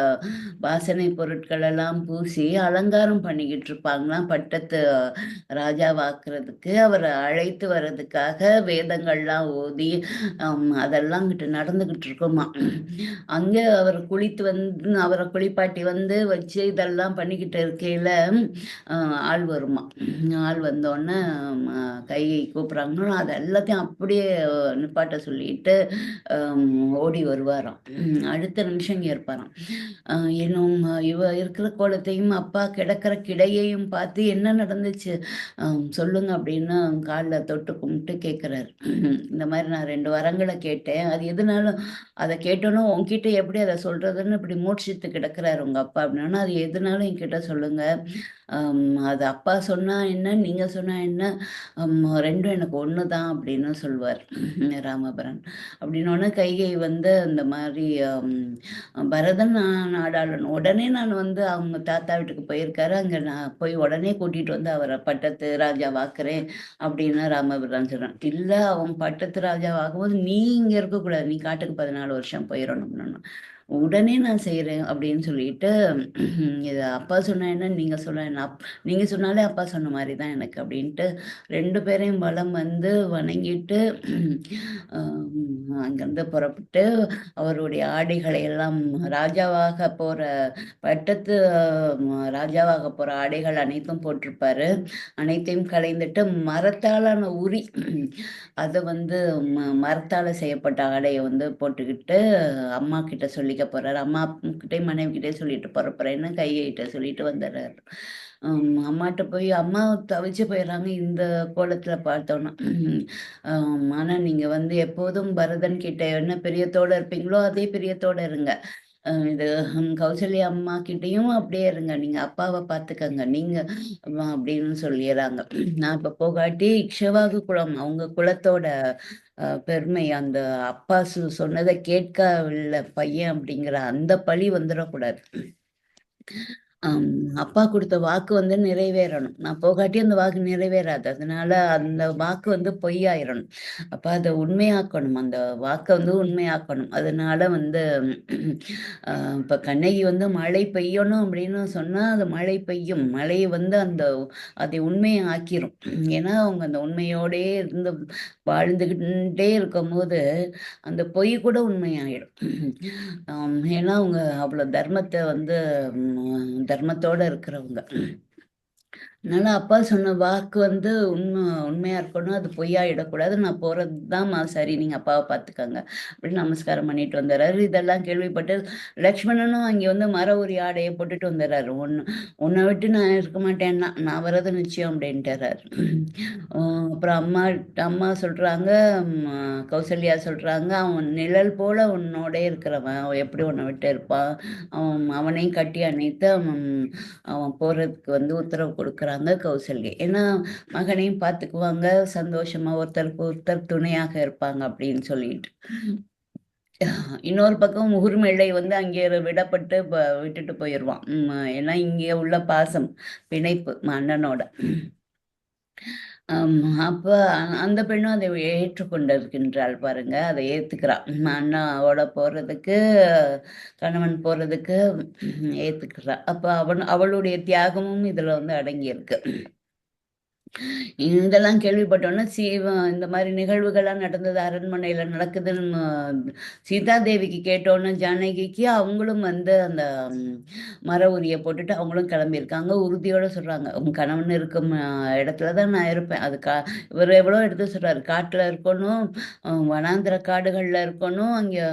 வாசனை பொருட்கள் எல்லாம் பூசி அலங்காரம் பண்ணிக்கிட்டு இருப்பாங்களாம் பட்டத்து ராஜ ராஜாவாக்குறதுக்கு அவரை அழைத்து வர்றதுக்காக வேதங்கள்லாம் ஓதி அதெல்லாம் அங்கிட்டு நடந்துகிட்டு இருக்குமா. அங்கே அவர் குளித்து வந்து அவரை குளிப்பாட்டி வந்து வச்சு இதெல்லாம் பண்ணிக்கிட்டு இருக்கையில ஆள் வருமா. ஆள் வந்தோடனே கையை கூப்பிட்றாங்கன்னா அது எல்லாத்தையும் அப்படியே நிப்பாட்ட சொல்லிட்டு ஓடி வருவாராம். அடுத்த நிமிஷம் இங்கே இருப்பாராம். இன்னும் இவ இருக்கிற கோலத்தையும் அப்பா கிடக்கிற கிடையையும் பார்த்து என்ன நடந்துச்சு சொல்லுங்க அப்படின்னு காலில் தொட்டு கும்பிட்டு கேட்குறாரு. இந்த மாதிரி நான் 2 வரங்களை கேட்டேன், அது எதுனாலும் அதை கேட்டோன்னு உங்ககிட்ட எப்படி அதை சொல்றதுன்னு இப்படி மூர்ச்சித்து கிடக்கிறாரு உங்க அப்பா அப்படின்னா, அது எதுனாலும் என்கிட்ட சொல்லுங்க. அது அப்பா சொன்னா என்ன, நீங்க சொன்னா என்ன, 2ம் எனக்கு ஒன்று தான் அப்படின்னு சொல்வார் ராமபுரன். அப்படின்னோடனே கைகை வந்து அந்த மாதிரி பரதன் நாடாளன் உடனே நான் வந்து அவங்க தாத்தா வீட்டுக்கு போயிருக்காரு, அங்கே நான் போய் உடனே கூட்டிட்டு வந்து அவரை பட்டத்து ராஜாவாக்குறேன் அப்படின்னு ராமபுரம் சொல்றான். இல்லை, அவன் பட்டத்து ராஜாவாகும்போது நீ இங்கே இருக்கக்கூடாது, நீ காட்டுக்கு 14 வருஷம் போயிடணும்னு. உடனே நான் செய்கிறேன் அப்படின்னு சொல்லிட்டு இது அப்பா சொன்னா என்ன, நீங்கள் சொன்ன என்ன, நீங்கள் சொன்னாலே அப்பா சொன்ன மாதிரி தான் எனக்கு அப்படின்ட்டு 2 பேரையும் வலம் வந்து வணங்கிட்டு அங்கேருந்து புறப்பட்டு அவருடைய ஆடைகளை எல்லாம் ராஜாவாக போகிற பட்டத்து ராஜாவாக போகிற ஆடைகள் அனைத்தும் போட்டிருப்பாரு. அனைத்தையும் களைந்துட்டு மரத்தாலான உரி அதை வந்து மரத்தால் செய்யப்பட்ட ஆடையை வந்து போட்டுக்கிட்டு அம்மா கிட்ட சொல்லிக்க போறாரு. அம்மா கிட்டே மனைவி கிட்டே சொல்லிட்டு போறப்பறேன்னு கைகிட்ட சொல்லிட்டு வந்துடுறாரு. அம்மாட்ட போய் அம்மா தவிச்சு போயிடுறாங்க இந்த கோலத்துல பார்த்தோன்னா. ஆனா நீங்க வந்து எப்போதும் பரதன் கிட்ட என்ன பிரியத்தோட இருப்பீங்களோ அதே பிரியத்தோட இருங்க. இது கௌசல்யா அம்மா கிட்டேயும் அப்படியே இருங்க, நீங்க அப்பாவை பார்த்துக்கங்க நீங்க அப்படின்னு சொல்லிடுறாங்க. நான் இப்ப போகாட்டி இக்ஷவாகு குலம் அவங்க குலத்தோட பெருமை, அந்த அப்பா சொன்னதை கேட்கவில்லை பையன் அப்படிங்கிற அந்த பழி வந்துடக்கூடாது. அப்பா கொடுத்த வாக்கு வந்து நிறைவேறணும். நான் போகாட்டி அந்த வாக்கு நிறைவேறாது. அதனால அந்த வாக்கு வந்து பொய்யாயிரணும். அப்ப அதை உண்மையாக்கணும். அந்த வாக்கை வந்து உண்மையாக்கணும். அதனால வந்து இப்போ கண்ணகி வந்து மழை பெய்யணும் அப்படின்னு சொன்னால் அது மழை பெய்யும். மழை வந்து அதை உண்மையை ஆக்கிரும். ஏன்னா அவங்க அந்த உண்மையோடே இருந்து வாழ்ந்துக்கிட்டே இருக்கும்போது அந்த பொய் கூட உண்மையாயிடும். ஏன்னா அவங்க அவ்வளோ தர்மத்தை வந்து தர்மத்தோட இருக்கிறவங்க. அதனால அப்பா சொன்ன வாக்கு வந்து உண்மையா இருக்கணும், அது பொய்யாயிடக்கூடாது. நான் போறது தான்மா சரி, நீங்க அப்பாவை பார்த்துக்கங்க அப்படின்னு நமஸ்காரம் பண்ணிட்டு வந்துடுறாரு. இதெல்லாம் கேள்விப்பட்டு லக்ஷ்மணனும் அங்கே வந்து மர உரி ஆடையை போட்டுட்டு வந்துடுறாரு. உன்னை விட்டு நான் இருக்க மாட்டேன்னா, நான் வர்றது நிச்சயம் அப்படின்ட்டுறாரு. அப்புறம் அம்மா சொல்றாங்க, கௌசல்யா சொல்றாங்க, அவன் நிழல் போல உன்னோட இருக்கிறவன், அவன் எப்படி உன்னை விட்டு இருப்பான், அவனையும் கட்டி அணைத்து அவன் போறதுக்கு வந்து உத்தரவு கொடுக்குறாங்க கௌசல்யா. ஏன்னா மகனையும் பார்த்துக்குவாங்க, சந்தோஷமா ஒருத்தருக்கு ஒருத்தர் துணையாக இருப்பாங்க அப்படின்னு சொல்லிட்டு. இன்னொரு பக்கம் ஊர்மிளை வந்து அங்கே விடப்பட்டு விட்டுட்டு போயிடுவான். ஏன்னா இங்கே உள்ள பாசம் பிணைப்பு அண்ணனோட. அப்ப அந்த பெண்ணும் அதை ஏற்றுக்கொண்டிருக்கின்றாள் பாருங்க. அதை ஏத்துக்கிறான். அண்ணாவோட போறதுக்கு கணவன் போறதுக்கு ஏத்துக்கிறா. அப்ப அவளுடைய தியாகமும் இதுல வந்து அடங்கியிருக்கு. இதெல்லாம் கேள்விப்பட்டோன்னா இந்த மாதிரி நிகழ்வுகள்லாம் நடந்தது, அரண்மனையில் நடக்குதுன்னு சீதாதேவிக்கு கேட்டோன்னு ஜானகிக்கு அவங்களும் வந்து அந்த மர உரியை போட்டுட்டு அவங்களும் கிளம்பியிருக்காங்க. உறுதியோடு சொல்கிறாங்க, உங்கள் கணவன் இருக்கும் இடத்துல தான் நான் இருப்பேன். அது இவர் எவ்வளோ எடுத்து சொல்கிறாரு, காட்டில் இருக்கணும், வனாந்திர காடுகளில் இருக்கணும், அங்கே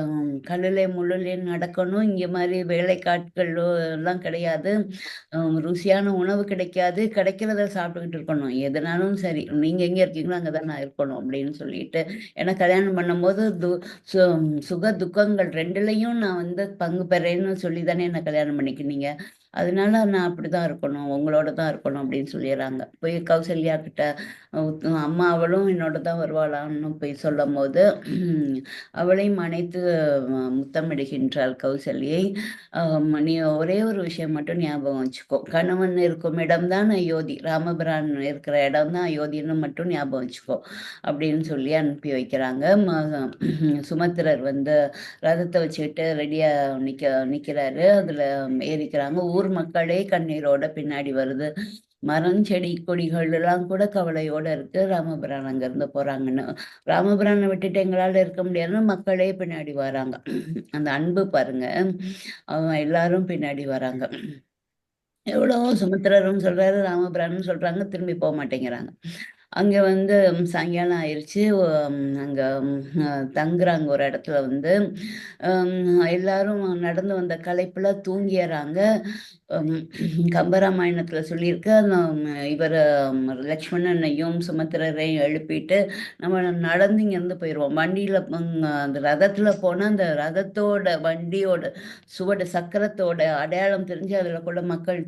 கல்லுலே முள்ளுலே நடக்கணும், இங்கே மாதிரி வேலைக்காட்கள் எல்லாம் கிடையாது, ருசியான உணவு கிடைக்காது, கிடைக்கிறத சாப்பிட்டுக்கிட்டு இருக்கணும், எதனாலும் சரி நீங்க எங்க இருக்கீங்களோ அங்கதான் நான் இருக்கணும் அப்படின்னு சொல்லிட்டு. ஏன்னா கல்யாணம் பண்ணும்போது சுக துக்கங்கள் 2லையும் நான் வந்து பங்கு பெறேன்னு சொல்லி தானே என்ன கல்யாணம் பண்ணிக்கினீங்க, அதனால நான் அப்படிதான் இருக்கணும், உங்களோட தான் இருக்கணும் அப்படின்னு சொல்லிடுறாங்க. போய் கௌசல்யா கிட்ட அம்மா அவளும் என்னோட தான் வருவாளான்னு போய் சொல்லும் போது அவளையும் அணைத்து முத்தமிடுகின்றாள் கௌசல்யை. நீ ஒரே ஒரு விஷயம் மட்டும் ஞாபகம் வச்சுக்கோ, கணவன் இருக்கும் இடம்தான் அயோத்தி, ராமபிரான் இருக்கிற இடம் தான் அயோத்தின்னு மட்டும் ஞாபகம் வச்சுக்கோ அப்படின்னு சொல்லி அனுப்பி வைக்கிறாங்க. சுமத்திரர் வந்து ரதத்தை வச்சுக்கிட்டு ரெடியா நிக்கிறாரு. அதுல ஏறிக்கிறாங்க. ஊர் மக்களே கண்ணீரோட பின்னாடி வருது. மரம், செடி, கொடிகள் எல்லாம் கூட கவலையோட இருக்கு. ராமபிரான் அங்கேருந்து போறாங்கன்னு. ராமபிரான விட்டுட்டு எங்களால இருக்க முடியாதுன்னு மக்களே பின்னாடி வராங்க. அந்த அன்பு பாருங்க. அவங்க எல்லாரும் பின்னாடி வராங்க. எவ்வளோ சுமித்திரரும் சொல்றாரு, ராமபிரானும் சொல்றாங்க, திரும்பி போ மாட்டேங்கிறாங்க. அங்க வந்து சாயங்காலம் ஆயிருச்சு. அங்க தங்குறாங்க ஒரு இடத்துல வந்து. எல்லாரும் நடந்து வந்த களைப்புல தூங்கியறாங்க. ம், கம்பராமாயணத்துல சொல்லியிருக்கு, அந்த இவர லக்ஷ்மணனையும் சுமத்திரரையும் எழுப்பிட்டு நம்ம நடந்து இங்கேருந்து போயிடுவோம். வண்டியில அந்த ரதத்துல போனா அந்த ரதத்தோட வண்டியோட சுவடு சக்கரத்தோட அடையாளம் தெரிஞ்சு அதில் கூட மக்கள்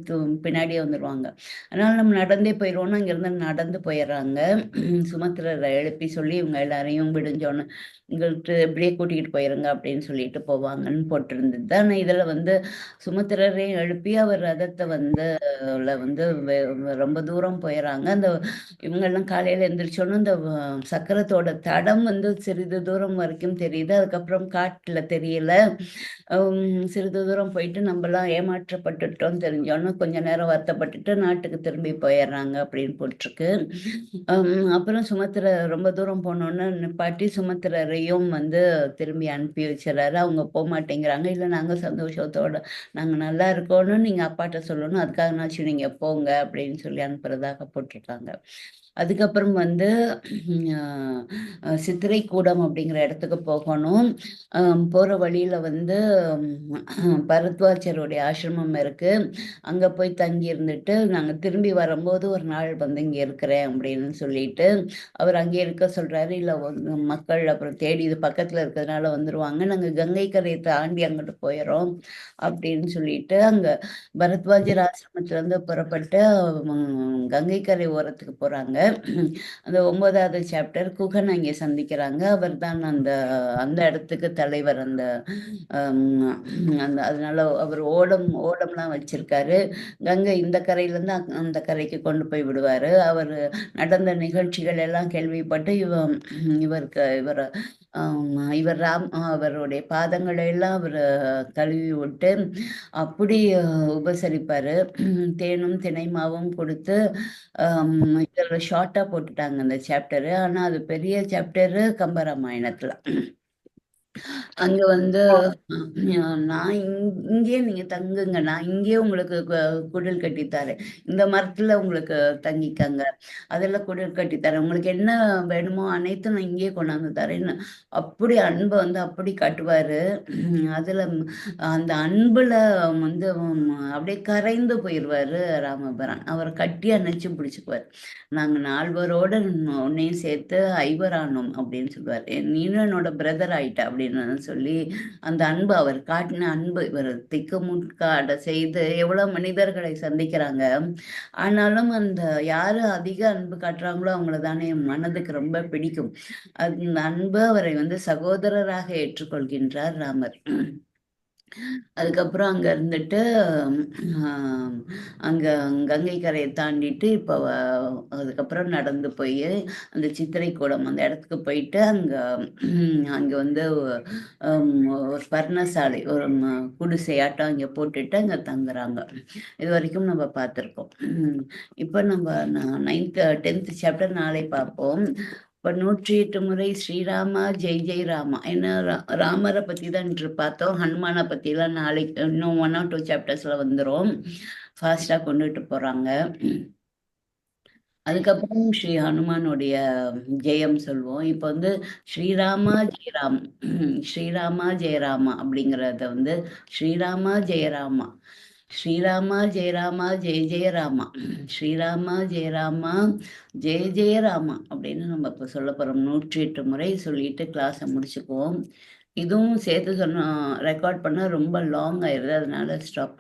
பின்னாடியே வந்துடுவாங்க. அதனால நம்ம நடந்தே போயிடுவோம்னா இங்கேருந்து நடந்து போயிடுறாங்க. சுமத்திரரை எழுப்பி சொல்லி இவங்க எல்லாரையும் விடிஞ்சோன்னு எங்கள்கிட்ட இப்படியே கூட்டிகிட்டு போயிருங்க அப்படின்னு சொல்லிட்டு போவாங்கன்னு போட்டிருந்தது. ஆனால் இதில் வந்து சுமத்திரரையும் எழுப்பி அவர் ரதத்தை வந்து ரொம்ப தூரம் போயிடறாங்க. அந்த இவங்கெல்லாம் காலையில் எந்திரிச்சோன்னு அந்த சக்கரத்தோட தடம் வந்து சிறிது தூரம் வரைக்கும் தெரியுது. அதுக்கப்புறம் காட்டில் தெரியல. சிறிது தூரம் போயிட்டு நம்மலாம் ஏமாற்றப்பட்டுட்டோம் தெரிஞ்சோன்னு கொஞ்ச நேரம் வருத்தப்பட்டுட்டு நாட்டுக்கு திரும்பி போயிடுறாங்க அப்படின்னு போட்டிருக்கு. அப்புறம் ரொம்ப தூரம் போனோன்னு நிப்பாட்டி சுமத்திரரையும் வந்து திரும்பி அனுப்பி வச்சிடறாரு. அவங்க போக மாட்டேங்கிறாங்க. இல்லை, நாங்கள் சந்தோஷத்தோட நாங்கள் நல்லா இருக்கோன்னு நீங்கள் அப்பாட்ட சொல்லணும், அதுக்காகனாச்சும் நீங்கள் போங்க அப்படின்னு சொல்லி அனுப்புறதாக போட்டிருக்காங்க. அதுக்கப்புறம் வந்து சித்திரைக்கூடம் அப்படிங்கிற இடத்துக்கு போகணும். போகிற வழியில் வந்து பரத்வாஜருடைய ஆசிரமம் இருக்கு. அங்கே போய் தங்கி இருந்துட்டு நாங்கள் திரும்பி வரும்போது ஒரு நாள் வந்து இங்கே இருக்கிறேன் அப்படின்னு சொல்லிட்டு அவர் அங்கே இருக்க சொல்கிறாரு. இல்லை, மக்கள் அப்புறம் தேடி இது பக்கத்தில் இருக்கிறதுனால வந்துடுவாங்க, நாங்கள் கங்கை கரையை தாண்டி அங்கிட்டு போயிடுறோம் அப்படின்னு சொல்லிட்டு அங்கே பரத்வாஜர் ஆசிரமத்திலேருந்து புறப்பட்டு கங்கை கரை ஓரத்துக்கு போகிறாங்க. அந்த 9வது சாப்டர் குகன் அங்கே சந்திக்கிறாங்க. அவர் தான் அந்த அந்த இடத்துக்கு தலைவர். அந்த அந்த அதனால அவர் ஓடம்லாம் வச்சிருக்காரு. கங்கை இந்த கரையிலேருந்து அந்த கரைக்கு கொண்டு போய் விடுவார். அவர் நடந்த நிகழ்ச்சிகள் எல்லாம் கேள்விப்பட்டு இவர் அவருடைய பாதங்களை எல்லாம் அவர் கழுவி விட்டு அப்படி உபசரிப்பார். தேனும் தினைமாவும் கொடுத்து இதில் ஷார்ட்டாக போட்டுட்டாங்க அந்த சாப்டரு. ஆனால் அது பெரிய சாப்டரு கம்பராமாயணத்தில். அங்க வந்து நான் இங்கேயே நீங்க தங்குங்க, நான் இங்கேயே உங்களுக்கு குடில் கட்டித்தரேன், இந்த மரத்துல உங்களுக்கு தங்கிக்கங்க, அதெல்லாம் குடில் கட்டித்தரேன், உங்களுக்கு என்ன வேணுமோ அனைத்தும் நான் இங்கேயே கொண்டாந்து தரேன்னு அப்படி அன்பை வந்து அப்படி காட்டுவாரு. அதுல அந்த அன்புல வந்து அப்படியே கரைந்து போயிடுவாரு ராமபிரான். அவரை கட்டி அணைச்சு பிடிச்சுக்குவார். நாங்க 4 பேரோட உன்னையும் சேர்த்து 5 ஆனோம் அப்படின்னு சொல்லுவார். நீனும் என்னோட பிரதர் ஆயிட்ட அப்படின்னு சொல்லி அந்த அன்பு, அவர் காட்டின அன்பு, இவர் திக்குமுக்காட செய்து எவ்வளவு மனிதர்களை சந்திக்கிறாங்க. ஆனாலும் அந்த யாரு அதிக அன்பு காட்டுறாங்களோ அவங்கள தானே மனதுக்கு ரொம்ப பிடிக்கும். அந்த அன்பு அவரை வந்து சகோதரராக ஏற்றுக்கொள்கின்றார் ராமர். அதுக்கப்புறம் அங்கே இருந்துட்டு அங்கே கங்கை கரையை தாண்டிட்டு இப்போ அதுக்கப்புறம் நடந்து போய் அந்த சித்திரைக்கூடம் அந்த இடத்துக்கு போயிட்டு அங்கே வந்து ஒரு பர்ணசாலை, ஒரு குடிசையாட்டம் அங்கே போட்டுட்டு அங்கே தங்குறாங்க. இது வரைக்கும் நம்ம பார்த்துருக்கோம். இப்போ நம்ம 10th சாப்டர் நாளை பார்ப்போம். இப்போ 108 முறை ஸ்ரீராமா ஜெய் ஜெய் ராமா. ஏன்னா ராமரை பற்றி தான் இன்று பார்த்தோம். ஹனுமானை பற்றிலாம் நாளைக்கு இன்னும் 1 or 2 சாப்டர்ஸில் வந்துடும். ஃபாஸ்ட்டாக கொண்டுட்டு போகிறாங்க. அதுக்கப்புறம் ஸ்ரீ ஹனுமானுடைய ஜெயம் சொல்வோம். இப்போ வந்து ஸ்ரீராமா ஜெயராம், ஸ்ரீராமா ஜெயராமா அப்படிங்கிறத வந்து ஸ்ரீராமா ஜெயராமா, ஸ்ரீராமா ஜெயராமா ஜெய ஜெயராமா, ஸ்ரீராமா ஜெயராமா ஜெய ஜெயராமா அப்படின்னு நம்ம இப்போ சொல்ல போகிறோம். 108 முறை சொல்லிட்டு கிளாஸை முடிச்சுக்குவோம். இதுவும் சேர்த்து ரெக்கார்ட் பண்ணால் ரொம்ப லாங் ஆயிடுது, அதனால ஸ்டாப்